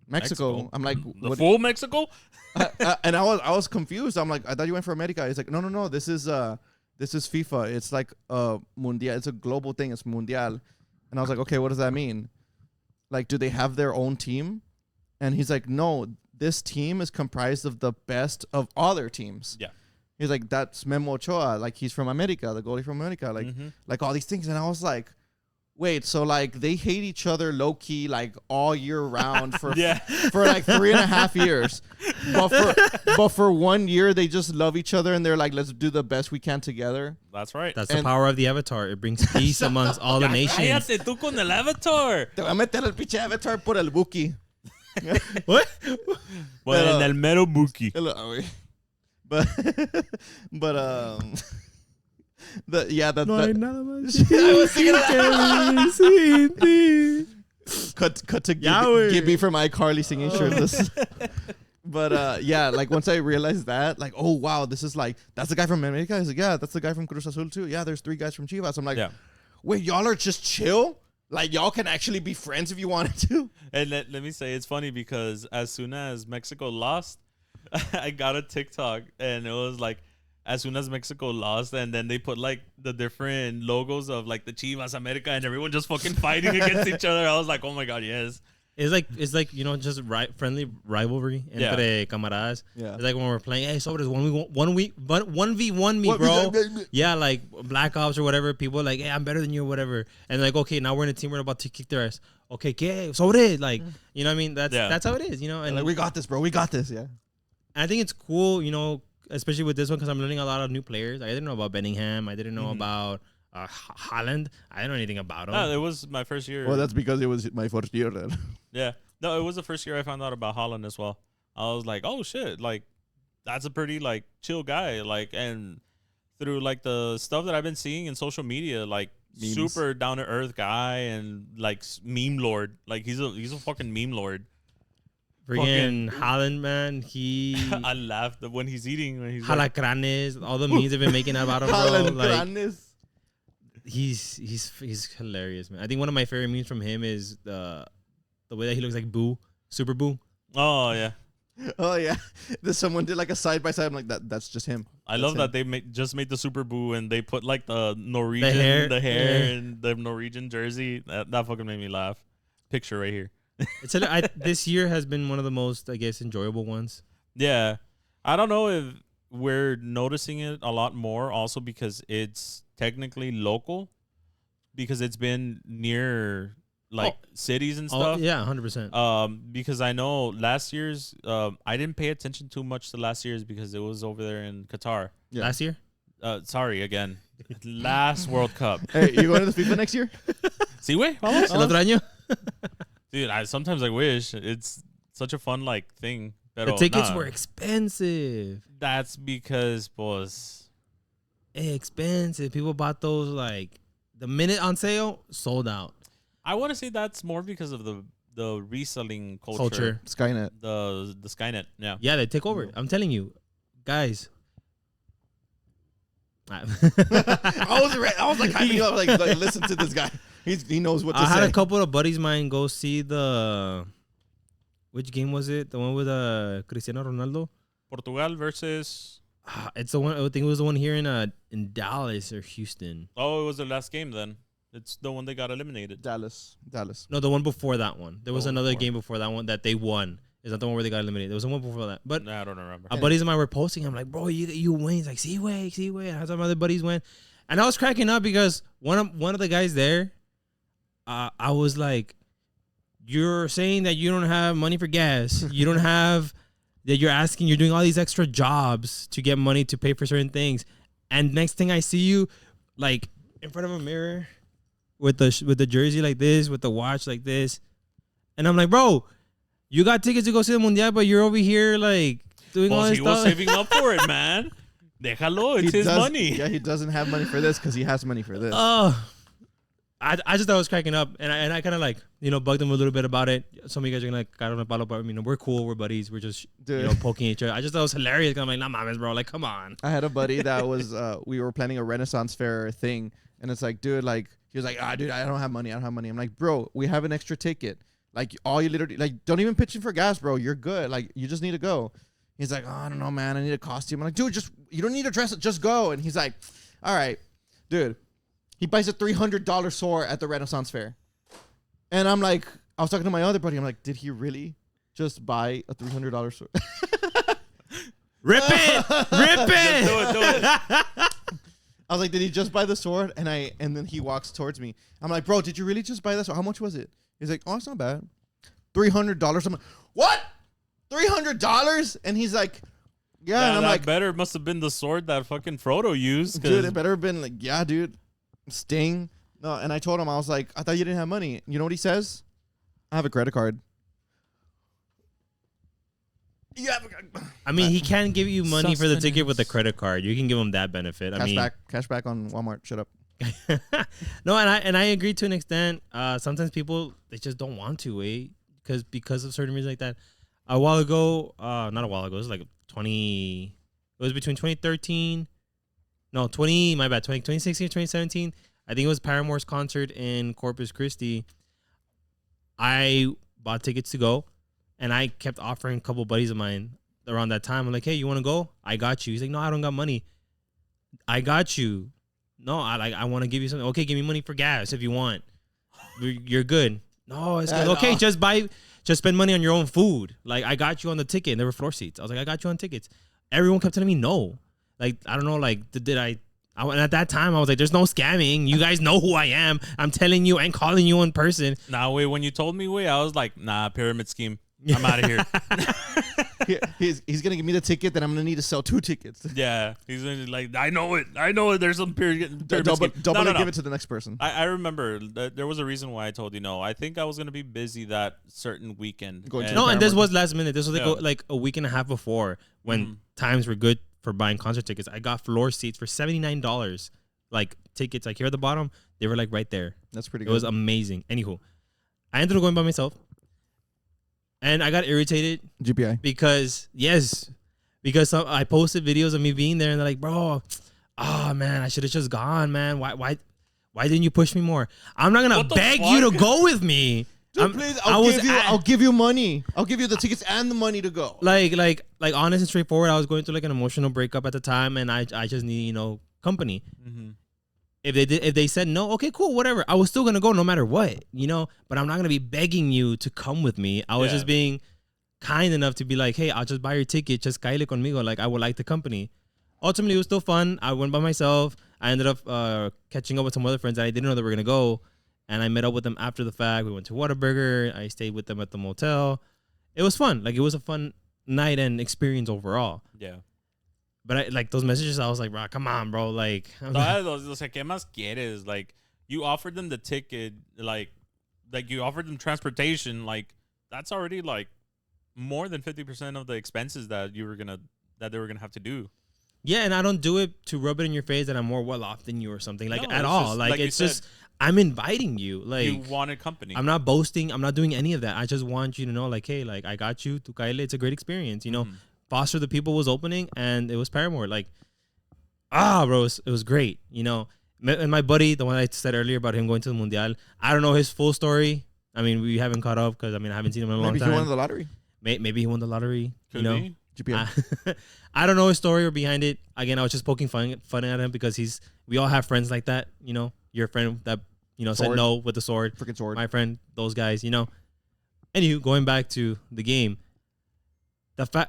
Mexico. I'm like, the full Mexico. And I was confused. I'm like, I thought you went for America. He's like, no. This is FIFA. It's like mundial. It's a global thing. It's mundial. And I was like, okay, what does that mean? Like, do they have their own team? And he's like, no, this team is comprised of the best of other teams. Yeah. He's like, that's Memo Ochoa. Like, he's from America, the goalie from America. Like, like all these things. And I was like, wait, so like they hate each other low key like all year round for for like 3.5 years, but for 1 year they just love each other and they're like, let's do the best we can together. That's right. That's the power of the Avatar. It brings peace amongst all the nations. Cállate tú con el Avatar. Te voy a meter el pinche Avatar por el Buki. What? Well, en el mero Buki. No hay nada más. Cut to give me from iCarly singing shirtless. But yeah, like once I realized that, like, oh wow, this is like, that's the guy from America. He's like, yeah, that's the guy from Cruz Azul too. Yeah, there's 3 guys from Chivas. I'm like, wait, y'all are just chill? Like y'all can actually be friends if you wanted to. And let me say, it's funny because as soon as Mexico lost, I got a TikTok and it was like, as soon as Mexico lost, and then they put like the different logos of like the Chivas, America, and everyone just fucking fighting against each other. I was like, oh my god, yes. It's like you know, just friendly rivalry entre camaradas. Yeah. It's like when we're playing, hey, so does 1v1 me, bro. Yeah, like Black Ops or whatever. People are like, hey, I'm better than you or whatever. And like, okay, now we're in a team, we're about to kick their ass. okay, so it is. Like, you know what I mean? That's how it is, you know? And like, we got this, bro. We got this, yeah. I think it's cool, you know, especially with this one because I'm learning a lot of new players. I didn't know about Bellingham. I didn't know about Haaland. I didn't know anything about him. No, it was my first year. Well, that's because it was my first year then. Yeah. No, it was the first year I found out about Haaland as well. I was like, oh, shit. Like, that's a pretty, like, chill guy. Like, and through, like, the stuff that I've been seeing in social media, like, memes. Super down-to-earth guy and, like, meme lord. Like, he's a fucking meme lord. Freaking Haaland, man, I laughed when he's eating. When he's Halacranes, all the memes have been making about him, bro. Like, he's hilarious, man. I think one of my favorite memes from him is the way that he looks like Boo, Super Boo. Oh yeah, oh yeah. Someone did like a side by side. I'm like that's just him. I love that they just made the Super Boo and they put like the Norwegian, the hair and the Norwegian jersey. That fucking made me laugh. Picture right here. This year has been one of the most, I guess, enjoyable ones. Yeah. I don't know if we're noticing it a lot more also because it's technically local because it's been near like cities and stuff. Yeah, 100%. Because I know last year's I didn't pay attention too much to last year's because it was over there in Qatar. Yeah. Last year? Sorry again. Last World Cup. Hey, you going to the FIFA next year? Sí, güey. Vamos. El otro año. Dude, sometimes I wish. It's such a fun like thing. Pero the tickets were expensive. That's because, boss. Expensive. People bought those like the minute on sale, sold out. I want to say that's more because of the reselling culture. Skynet. The Skynet. Yeah. Yeah, they take over. I'm telling you, guys. I was like hyping up, like listen to this guy. He knows what to say. I had a couple of buddies of mine go see which game was it? The one with Cristiano Ronaldo? Portugal versus... it's the one, I think it was the one here in Dallas or Houston. Oh, it was the last game then. It's the one they got eliminated. Dallas. No, the one before that one. There was another game before that one that they won. Is not the one where they got eliminated. There was one before that. But I don't remember. Buddies of mine were posting. I'm like, bro, you win. He's like, see way. I had some other buddies win. And I was cracking up because one of the guys there, I was like, you're saying that you don't have money for gas. You don't have, that you're doing all these extra jobs to get money to pay for certain things. And next thing I see you, like, in front of a mirror with the jersey like this, with the watch like this. And I'm like, bro, you got tickets to go see the Mundial, but you're over here, like, doing all this stuff. He was saving up for it, man. Déjalo. It's his money. Yeah, he doesn't have money for this because he has money for this. I just thought I was cracking up, and I kind of like, bugged him a little bit about it. Some of you guys are like, I don't know, but we're cool, we're buddies, we're just poking each other. I just thought it was hilarious. I'm like, nah, mames, bro, like, come on. I had a buddy that was we were planning a Renaissance fair thing, and it's like, dude, like, he was like, dude, I don't have money. I'm like, bro, we have an extra ticket. Like, all you literally, like, don't even pitch in for gas, bro. You're good. Like, you just need to go. He's like, I don't know, man. I need a costume. I'm like, dude, you don't need to dress it. Just go. And he's like, all right, dude. He buys a $300 sword at the Renaissance fair. And I'm like, I was talking to my other buddy. I'm like, did he really just buy a $300 sword? Rip it. Do it. I was like, did he just buy the sword? And then he walks towards me. I'm like, bro, did you really just buy this? How much was it? He's like, oh, it's not bad. $300. I'm like, what? $300? And he's like, yeah. And I'm like, better must have been the sword that fucking Frodo used. Dude, it better have been like, yeah, dude. Sting. No, and I told him, I was like, I thought you didn't have money. You know what he says? I have a credit card. Yeah. I mean, he can't give you money for the ticket with a credit card. You can give him that benefit. Cash back on Walmart. Shut up. No, and I agree to an extent. Sometimes people, they just don't want to, because of certain reasons like that. A while ago, not a while ago, it was like 20. It was between 2013. No, 2016 or 2017. I think it was Paramore's concert in Corpus Christi. I bought tickets to go, and I kept offering a couple buddies of mine around that time. I'm like, hey, you want to go? I got you. He's like, no, I don't got money. I got you. No, I want to give you something. Okay, give me money for gas if you want. You're good. No, it's good. Okay, just spend money on your own food. Like, I got you on the ticket, and there were floor seats. I was like, I got you on tickets. Everyone kept telling me no. Like, I don't know, like, did I And at that time, I was like, there's no scamming. You guys know who I am. I'm telling you and calling you in person. Nah, wait, when you told me, I was like, nah, pyramid scheme. I'm out of here. He's going to give me the ticket, then I'm going to need to sell 2 tickets. Yeah. He's like, I know it. There's some pyramid Double scheme. and give it to the next person. I remember that there was a reason why I told you no. I think I was going to be busy that certain weekend. And this was last minute. This was like a week and a half before when times were good for buying concert tickets. I got floor seats for $79. Like tickets, like here at the bottom, they were like right there. That's pretty good. It was amazing. Anywho, I ended up going by myself. And I got irritated. GPI. Because I posted videos of me being there and they're like, bro, man, I should have just gone, man. Why didn't you push me more? I'm not going to beg you to go with me. Dude, please, I'll give you money. I'll give you the tickets and the money to go. Like honest and straightforward. I was going through like an emotional breakup at the time, and I just need company. Mm-hmm. If they said no, okay, cool, whatever. I was still gonna go no matter what, But I'm not gonna be begging you to come with me. I was just being kind enough to be like, hey, I'll just buy your ticket. Just caile conmigo. Like I would like the company. Ultimately, it was still fun. I went by myself. I ended up catching up with some other friends that I didn't know they were gonna go. And I met up with them after the fact. We went to Whataburger. I stayed with them at the motel. It was fun. Like, it was a fun night and experience overall. Yeah. But those messages, I was like, bro, come on, bro. Like, ¿Qué más quieres? Like, you offered them the ticket. Like you offered them transportation. Like, that's already, like, more than 50% of the expenses that they were going to have to do. Yeah, and I don't do it to rub it in your face that I'm more well off than you or something. Like, at all. Just, like it's just... I'm inviting you. Like, you wanted company. I'm not boasting. I'm not doing any of that. I just want you to know, like, hey, like, I got you. Tu caile. It's a great experience. Foster the People was opening, and it was Paramore. Like, bro, it was great. And my buddy, the one I said earlier about him going to the Mundial, I don't know his full story. I mean, we haven't caught up because, I haven't seen him in a long time. Maybe he won the lottery. Maybe he won the lottery. Could be. I don't know his story or behind it. Again, I was just poking fun at him because we all have friends like that, Your friend that, said no with the sword. Freaking sword. My friend, those guys, Anywho, going back to the game,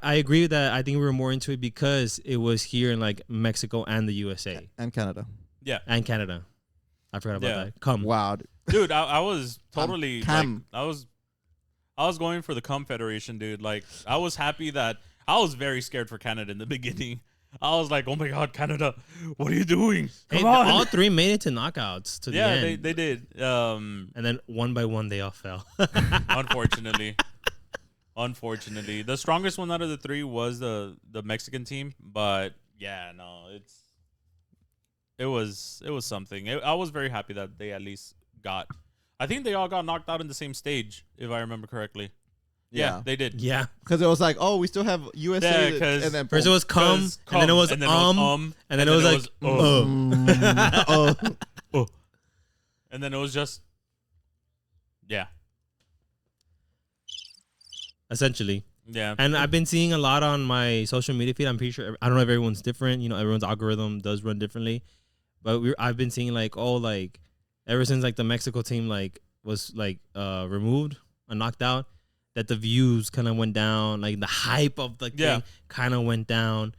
I agree with that. I think we were more into it because it was here in like Mexico and the USA. And Canada. Yeah. And Canada. I forgot about that. Wow. Dude, I was totally like, I was going for the Federation, dude. Like, I was happy that I was very scared for Canada in the beginning. I was like, oh my God, Canada, what are you doing? Come on. All 3 made it to knockouts to the end. Yeah, they did. And then one by one, they all fell. Unfortunately. The strongest one out of the 3 was the Mexican team. But, yeah, no, it was something. I was very happy that they at least got. I think they all got knocked out in the same stage, if I remember correctly. Yeah, they did. Yeah. Because it was like, we still have USA. Yeah, and then first it was cum, and then it was and then it was like, and then it was just, yeah. Essentially. Yeah. And I've been seeing a lot on my social media feed. I'm pretty sure, I don't know if everyone's different. Everyone's algorithm does run differently. But I've been seeing like, ever since like the Mexico team like was like removed and knocked out, that the views kind of went down, like the hype of the thing kind of went down.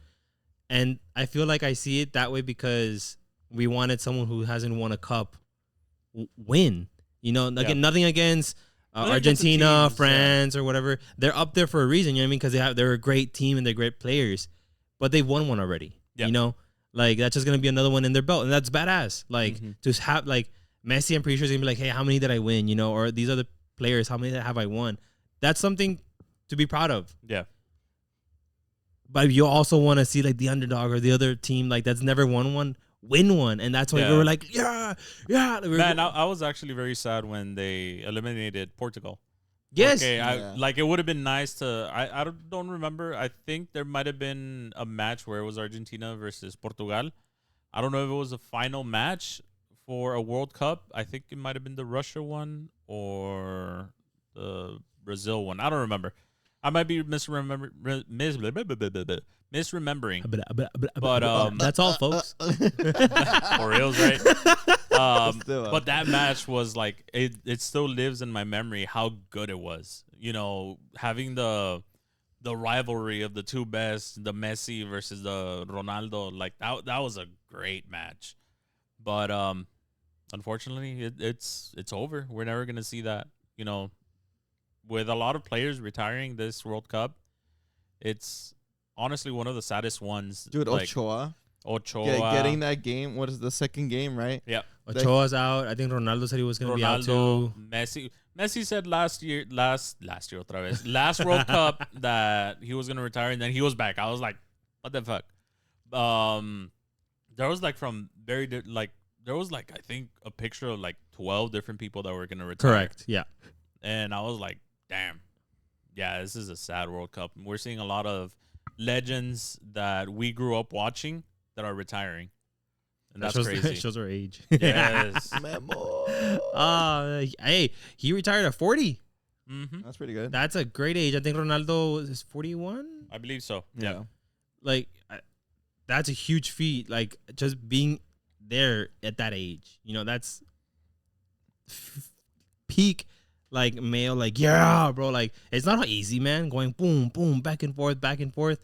And I feel like I see it that way because we wanted someone who hasn't won a cup win. Nothing against Argentina, France, or whatever. They're up there for a reason, you know what I mean? Because they're a great team and they're great players. But they've won one already, Like, that's just going to be another one in their belt. And that's badass. Like, to have, like, Messi, I'm pretty sure is going to be like, hey, how many did I win, Or these other players, how many have I won? That's something to be proud of. Yeah. But you also want to see like the underdog or the other team like that's never won one win one, and that's why we were like, yeah. Man, I was actually very sad when they eliminated Portugal. Yes. Okay, like it would have been nice to. I don't remember. I think there might have been a match where it was Argentina versus Portugal. I don't know if it was a final match for a World Cup. I think it might have been the Russia one or the Brazil one. I don't remember. I might be misremembering. But that's all, folks. For reals, right? But that match was like it still lives in my memory how good it was. Having the the rivalry of the two best, the Messi versus the Ronaldo, like that was a great match. But unfortunately, it's over. We're never gonna see that. You know, with a lot of players retiring this World Cup, it's honestly one of the saddest ones. Dude, like, Ochoa. Ochoa Getting that game. What is the second game, right? Yeah. Ochoa's out. I think Ronaldo said he was going to be out too. Messi said last otra vez, last World Cup that he was going to retire, and then he was back. I was like, what the fuck? There was there was I think a picture of like 12 different people that were going to retire. Correct. Yeah. And I was like, damn. Yeah, this is a sad World Cup. We're seeing a lot of legends that we grew up watching that are retiring. And that's crazy. That shows our age. Yes. Memo. Hey, he retired at 40. Mm-hmm. That's pretty good. That's a great age. I think Ronaldo is 41. I believe so. Yeah. Like, that's a huge feat. Like, just being there at that age. You know, that's peak, like, male. Like, yeah, bro. Like, it's not easy, man. Going boom, boom, back and forth, back and forth.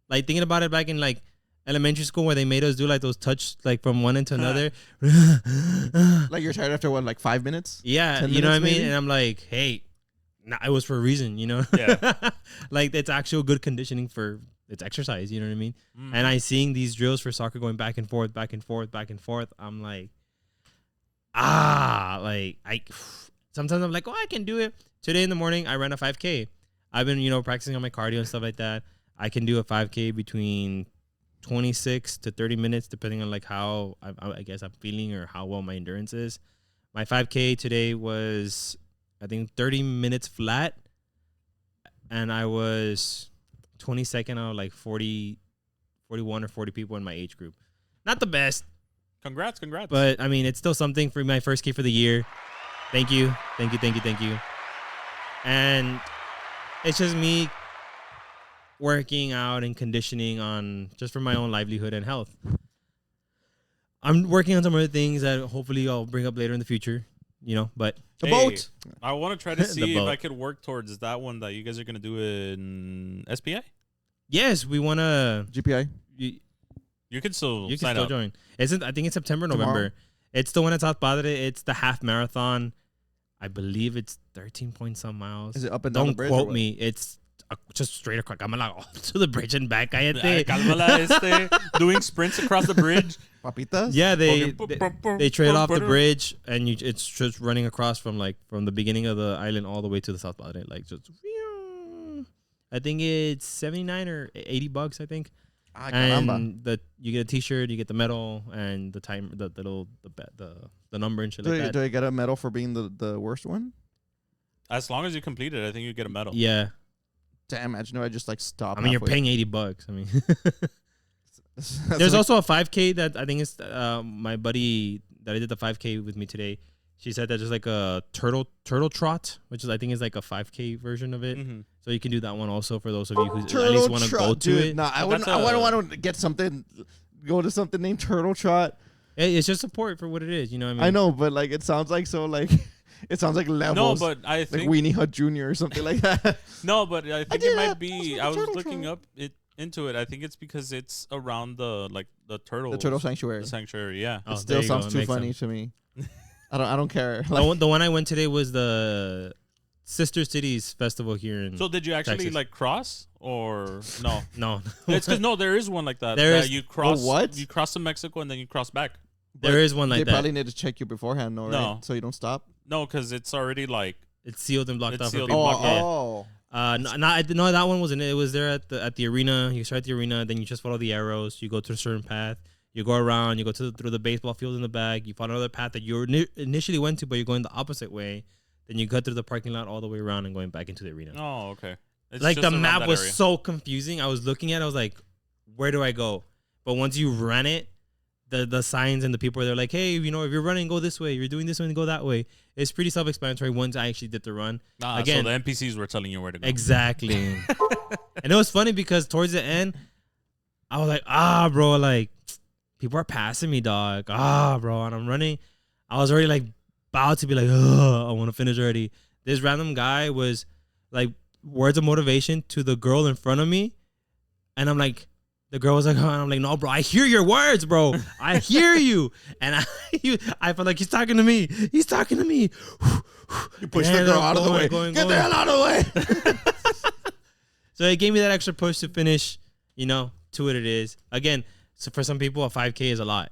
Like, thinking about it back in, like, elementary school where they made us do, like, those touch, like, from one end to another. Like, you're tired after, what, like 5 minutes? Yeah, you know what I mean? And I'm like, hey, it was for a reason, you know? Yeah. Like, it's actual good conditioning for it's exercise, you know what I mean? And I seeing these drills for soccer going back and forth, back and forth, back and forth. I'm like, sometimes I'm like, oh, I can do it. Today in the morning, I ran a 5K. I've been, practicing on my cardio and stuff like that. I can do a 5K between 26 to 30 minutes, depending on like how I guess I'm feeling or how well my endurance is. My 5K today was, I think, 30 minutes flat. And I was 22nd out of like 41 or 40 people in my age group. Not the best. Congrats. But, I mean, it's still something for my first K for the year. Thank you. And it's just me working out and conditioning on just for my own livelihood and health. I'm working on some other things that hopefully I'll bring up later in the future, but the boat. I want to try to see if I could work towards that one that you guys are going to do in SPA. Yes, we want to GPI. You can still join. I think it's September, November. Tomorrow? It's the one at South Padre. It's the half marathon. I believe it's 13 point some miles. Is it up and down the bridge? Don't quote me. It's just straight across. I'm like to the bridge and back. Doing sprints across the bridge. Papitas? Yeah, they trade off the bridge, and it's just running across from the beginning of the island all the way to the South Padre. Like just, I think it's $79 or $80. I think. And you get a T-shirt, you get the medal, and the time, the number and shit like that. Do I get a medal for being the worst one? As long as you complete it, I think you get a medal. Yeah. Damn, imagine if I just stop. I mean, halfway. You're paying $80. I mean, there's also a 5K that I think is my buddy that I did the 5K with me today. She said that there's like a turtle trot, which is I think is like a 5K version of it. Mm-hmm. So you can do that one also for those of you who at least want to go to it. Nah, I wouldn't want to get something. Go to something named Turtle Trot. It's just support for what it is. You know what I mean? I know, but it sounds like so like. It sounds like levels. No, but I think like Weenie Hut Jr. or something like that. No, but I think it might be. I was looking up into it. I think it's because it's around the turtle. The turtle sanctuary. The sanctuary, yeah. It still sounds too funny to me. I don't care. The one I went today was the Sister Cities Festival here in. So did you actually Texas. Cross or no? No. It's because there is one like that. You cross. What? You cross to Mexico and then you cross back. There is one like that. They probably need to check you beforehand, right? No. So you don't stop. No, because it's already it's sealed and blocked off. Oh. No, that one wasn't it. It was there at the arena. You start at the arena, then you just follow the arrows. You go to a certain path. You go around. You go through the baseball field in the back. You follow another path that you initially went to, but you're going the opposite way. Then you cut through the parking lot all the way around and going back into the arena. Oh, okay. It's like the map was so confusing. I was looking at it. I was like, where do I go? But once you ran it, the signs and the people are there like, hey, if you're running, go this way. You're doing this one, go that way. It's pretty self-explanatory once I actually did the run. Again, so the NPCs were telling you where to go. Exactly. And it was funny because towards the end, I was like, bro, like, people are passing me, dog. Bro, and I'm running. I was already like about to be like, I want to finish already. This random guy was like words of motivation to the girl in front of me, and I'm like, the girl was like, oh, and I'm like, no, bro, I hear your words, bro. I hear you. And I feel like he's talking to me. He's talking to me. You push the girl out of the way. Get the hell out of the way. So it gave me that extra push to finish, to what it is. Again, so for some people, a 5K is a lot,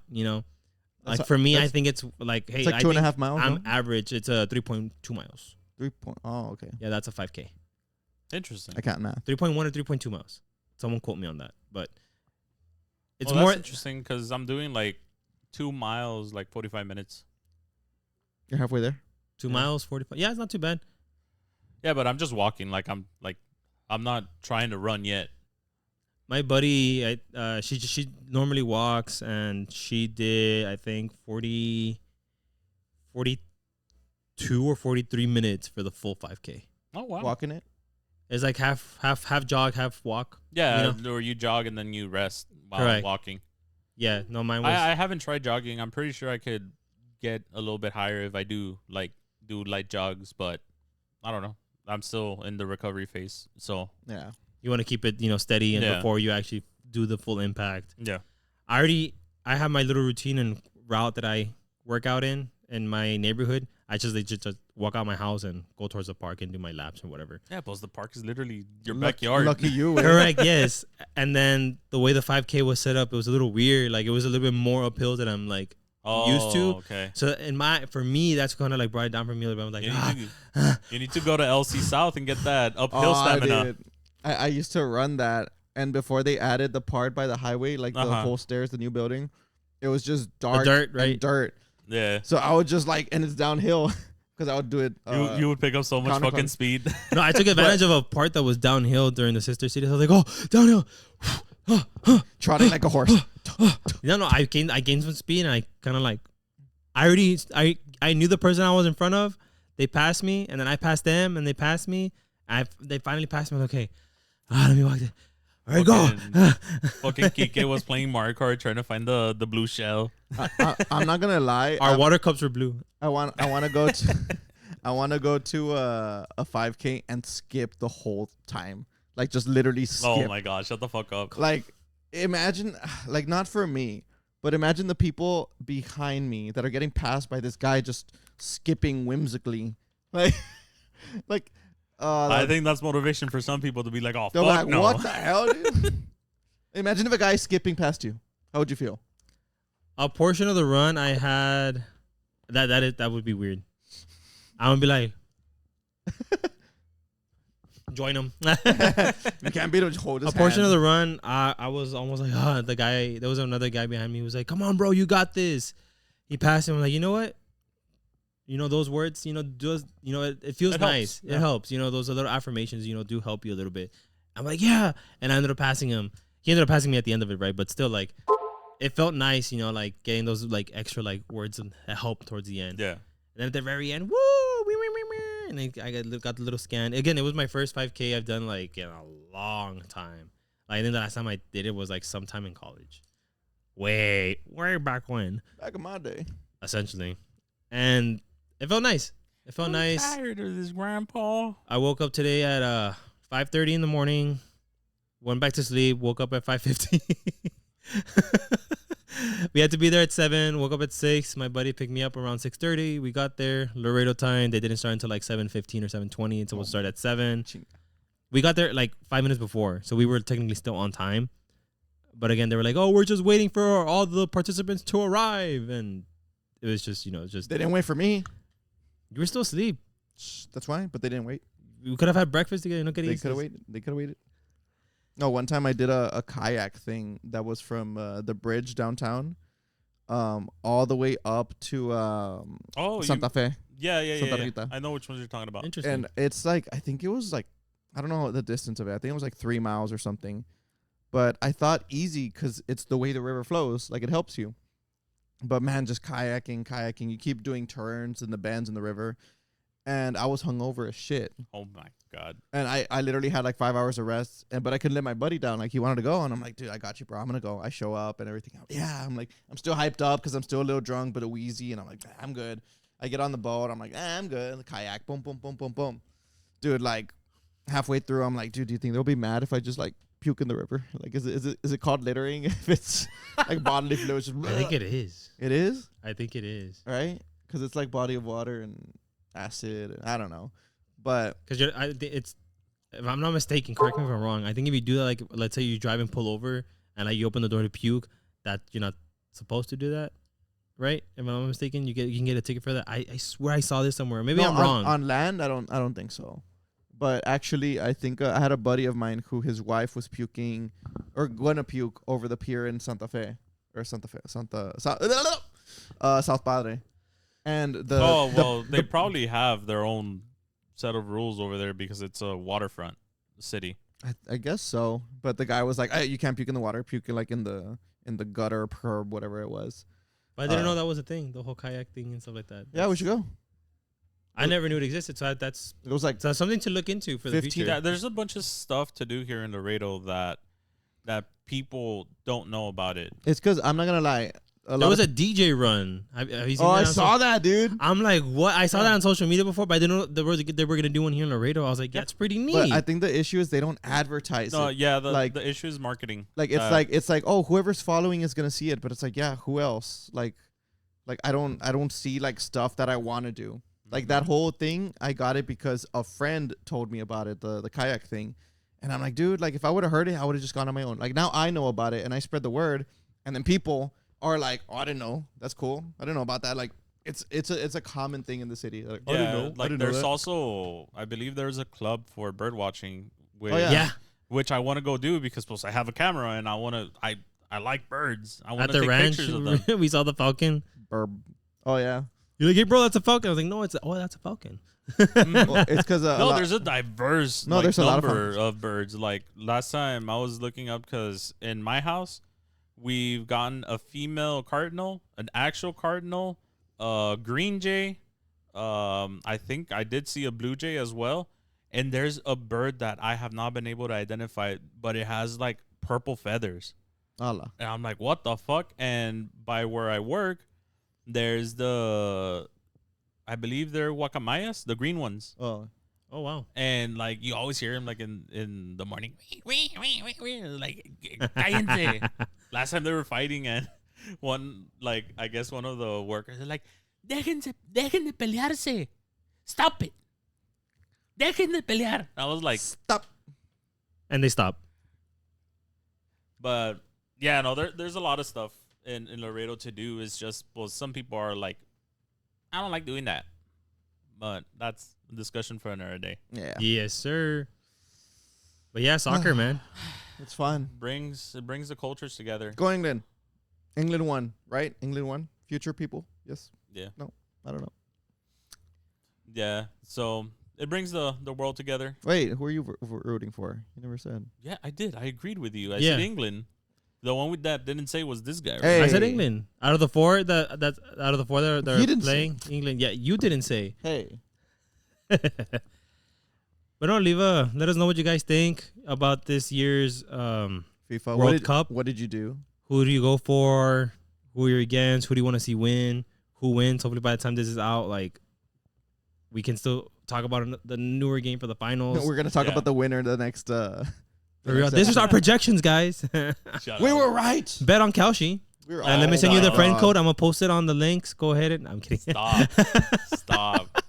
Like for me, I think it's like, hey, it's like 2.5 miles. I'm average. It's a 3.2 miles. Oh, okay. Yeah, that's a 5K. Interesting. I can't math. 3.1 or 3.2 miles. Someone quote me on that, but it's more more interesting because I'm doing like 2 miles, like 45 minutes. You're halfway there. 2 miles, 45. Yeah, it's not too bad. Yeah, but I'm just walking. I'm not trying to run yet. My buddy, she normally walks, and she did, I think, 42 or 43 minutes for the full 5K. Oh wow! Walking it. It's like half jog, half walk. Yeah, or you jog and then you rest while walking. Yeah, no, mine was. I haven't tried jogging. I'm pretty sure I could get a little bit higher if I do light jogs, but I don't know. I'm still in the recovery phase, so yeah. You want to keep it, steady, and before you actually do the full impact. Yeah. I have my little routine and route that I work out in my neighborhood. I just walk out my house and go towards the park and do my laps or whatever. Yeah, because the park is literally your backyard. Lucky you. Correct, yes. And then the way the 5K was set up, it was a little weird. Like, it was a little bit more uphill than I'm like used to. Okay. So for me, that's kind of like brought it down for me a little bit. I'm like, you need to go to LC South and get that uphill stamina. I used to run that, and before they added the part by the highway, like the whole stairs, the new building, it was just dark, dirt, right? And dirt. Yeah. So I would just and it's downhill, because I would do it. You would pick up so much fucking speed. No, I took advantage of a part that was downhill during the sister cities. I was like, oh, downhill, trotting like a horse. No, I gained some speed, and I kind of like, I knew the person I was in front of. They passed me, and then I passed them, and they passed me. They finally passed me. I was like, okay, let me walk there. All right, go. Fucking Kike was playing Mario Kart trying to find the blue shell. I'm not gonna lie. Our water cups were blue. I want to go to I want to go to a 5K and skip the whole time. Like, just literally skip. Oh my god, shut the fuck up. Like, imagine, like, not for me, but imagine the people behind me that are getting passed by this guy just skipping whimsically. Like I think that's motivation for some people to be like, oh, fuck like, no. What the hell, dude? Imagine if a guy skipping past you. How would you feel? A portion of the run I had, that would be weird. I would be like, join him. You can't beat him. Just hold his portion hand. of the run, I was almost like, the guy. There was another guy behind me who was like, "Come on, bro, you got this." He passed him. I'm like, you know what? Those words. It feels nice. It helps. Those little affirmations. Do help you a little bit. I'm like, yeah, and I ended up passing him. He ended up passing me at the end of it, right? But still, like, it felt nice. Like getting those like extra like words that help towards the end. Yeah. And then at the very end, woo, and I got the little scan. Again, it was my first 5K I've done like in a long time. Like, I think the last time I did it was like sometime in college. Way back when. Back in my day. Essentially. And it felt nice. I'm tired of this, Grandpa. I woke up today at 5:30 in the morning. Went back to sleep. Woke up at 5:50. We had to be there at 7. Woke up at 6. My buddy picked me up around 6:30. We got there. Laredo time. They didn't start until like 7:15 or 7:20. Until we'll start at 7. We got there like 5 minutes before, so we were technically still on time. But again, they were like, "Oh, we're just waiting for all the participants to arrive," and it was just, they didn't wait for me. You were still asleep. That's why, but they didn't wait. We could have had breakfast together. They could have waited. They could have waited. No, one time I did a kayak thing that was from the bridge downtown, all the way up to Santa Fe. Yeah. Santa Rita. I know which ones you're talking about. Interesting. And it's like, I think it was like, I don't know the distance of it. I think it was like 3 miles or something. But I thought easy because it's the way the river flows. Like, it helps you. But man, just kayaking. You keep doing turns and the bends in the river. And I was hungover as shit. Oh my god. And I literally had like 5 hours of rest. But I couldn't let my buddy down. Like, he wanted to go. And I'm like, dude, I got you, bro. I'm going to go. I show up and everything. Yeah. I'm like, I'm still hyped up because I'm still a little drunk, but a wheezy. And I'm like, I'm good. I get on the boat. I'm like, I'm good. The kayak. Boom, boom, boom, boom, boom. Dude, like, halfway through, I'm like, dude, do you think they'll be mad if I just like puke in the river? Like, is it called littering if it's like bodily fluids? Just, I think it is. It is? I think it is. Right? Because it's like body of water and acid. And I don't know. But because it's, if I'm not mistaken, correct me if I'm wrong. I think if you do that, like let's say you drive and pull over and like you open the door to puke, that you're not supposed to do that, right? If I'm not mistaken, you can get a ticket for that. I swear I saw this somewhere. Maybe I'm wrong. On land, I don't think so. But actually, I think I had a buddy of mine who his wife was puking or gonna puke over the pier in South Padre, and they probably have their own set of rules over there because it's a waterfront city. I guess so. But the guy was like, hey, you can't puke in the water, puke like in the gutter, perb, whatever it was. But I didn't know that was a thing, the whole kayak thing and stuff like that. Yeah, we should go. I never knew it existed, so it was like something to look into for the future. Yeah, there's a bunch of stuff to do here in Laredo that people don't know about it. It's because I'm not gonna lie. There was a DJ run. Have you seen that? I saw that, dude. I'm like, what? I saw that on social media before, but I didn't know they were gonna do one here in Laredo. I was like, that's pretty neat. But I think the issue is they don't advertise it. Yeah, the issue is marketing. Like it's like oh, whoever's following is gonna see it, but it's like, yeah, who else? Like I don't see like stuff that I want to do. Like that whole thing, I got it because a friend told me about it, the kayak thing. And I'm like, dude, like if I would have heard it, I would have just gone on my own. Like now I know about it and I spread the word, and then people are like, oh, I didn't know. That's cool. I didn't know about that. Like it's a common thing in the city. Like, yeah, I didn't know. Like there's also, I believe there's a club for bird watching. Which I want to go do because I have a camera and I like birds. I want to take pictures of them. We saw the falcon. Oh yeah. You're like, hey, bro, that's a falcon. I was like, no, that's a falcon. Well, it's because there's a diverse there's a number lot of birds. Like last time I was looking up because in my house we've gotten a female cardinal, an actual cardinal, green jay. I think I did see a blue jay as well. And there's a bird that I have not been able to identify, but it has like purple feathers. Allah. And I'm like, what the fuck? And by where I work, there's I believe they're guacamayas, the green ones. Oh wow. And like you always hear them like in the morning, like cállense. Last time they were fighting and I guess one of the workers is like, dejen de pelearse, stop it, dejen de pelear. I was like, stop, and they stop. But yeah, no, there's a lot of stuff in Laredo to do. Is just, well, some people are like, I don't like doing that, but that's a discussion for another day. Yeah. Yes, sir. But yeah, soccer, man. It's fun. It brings the cultures together. Go England. England won, right? England won. Future people. Yes. Yeah. No, I don't know. Yeah. So it brings the world together. Wait, who are you rooting for? You never said. Yeah, I did. I agreed with you. I said England. The one with that didn't say was this guy. Right? Hey. I said England. Out of the four that they're playing, say. England. Yeah, you didn't say. Hey. But no, let us know what you guys think about this year's FIFA World Cup. What did you do? Who do you go for? Who you're against? Who do you want to see win? Who wins? Hopefully by the time this is out, like we can still talk about the newer game for the finals. We're gonna talk about the winner the next. For real. This is our projections, guys. We were right. Bet on Kalshi. And let me send you the friend code. I'm gonna post it on the links. Go ahead and I'm kidding. Stop.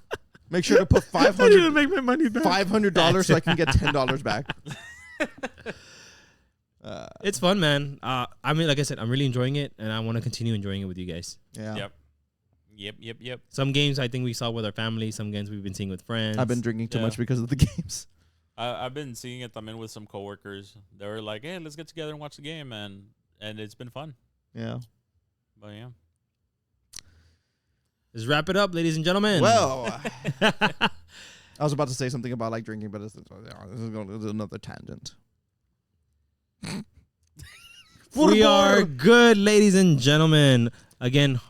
Make sure to put I need to make my money back. $500 so I can get $10 back. It's fun, man. I mean, like I said, I'm really enjoying it, and I want to continue enjoying it with you guys. Yeah. Yep. Some games I think we saw with our family. Some games we've been seeing with friends. I've been drinking too much because of the games. I've been seeing it with some coworkers. They were like, hey, let's get together and watch the game, and it's been fun. Yeah. But yeah. Let's wrap it up, ladies and gentlemen. Well, I was about to say something about like drinking, but this is another tangent. We are good, ladies and gentlemen. Again,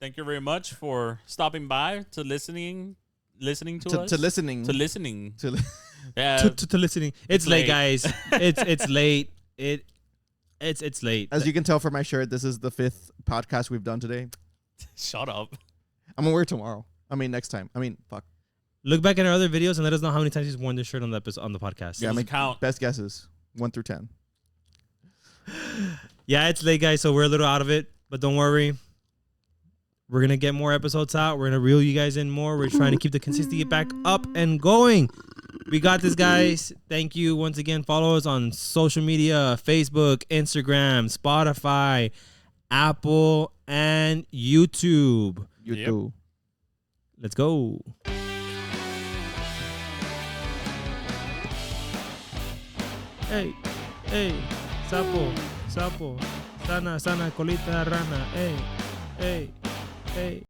thank you very much for stopping by to listening to us. To listening. Yeah, to listening. It's late, guys. It's late. It's late. As you can tell from my shirt, this is the 5th podcast we've done today. Shut up. I'm gonna wear it tomorrow. I mean, next time. I mean, fuck. Look back at our other videos and let us know how many times he's worn this shirt on the podcast. Yeah, Make count. Best guesses 1 through 10. Yeah, it's late, guys, so we're a little out of it, but don't worry. We're gonna get more episodes out. We're gonna reel you guys in more. We're trying to keep the consistency back up and going. We got this, guys. Thank you once again. Follow us on social media: Facebook, Instagram, Spotify, Apple, and YouTube. YouTube. Let's go. Hey, hey, sapo, sapo, sana, sana, colita de rana. Hey, hey, hey.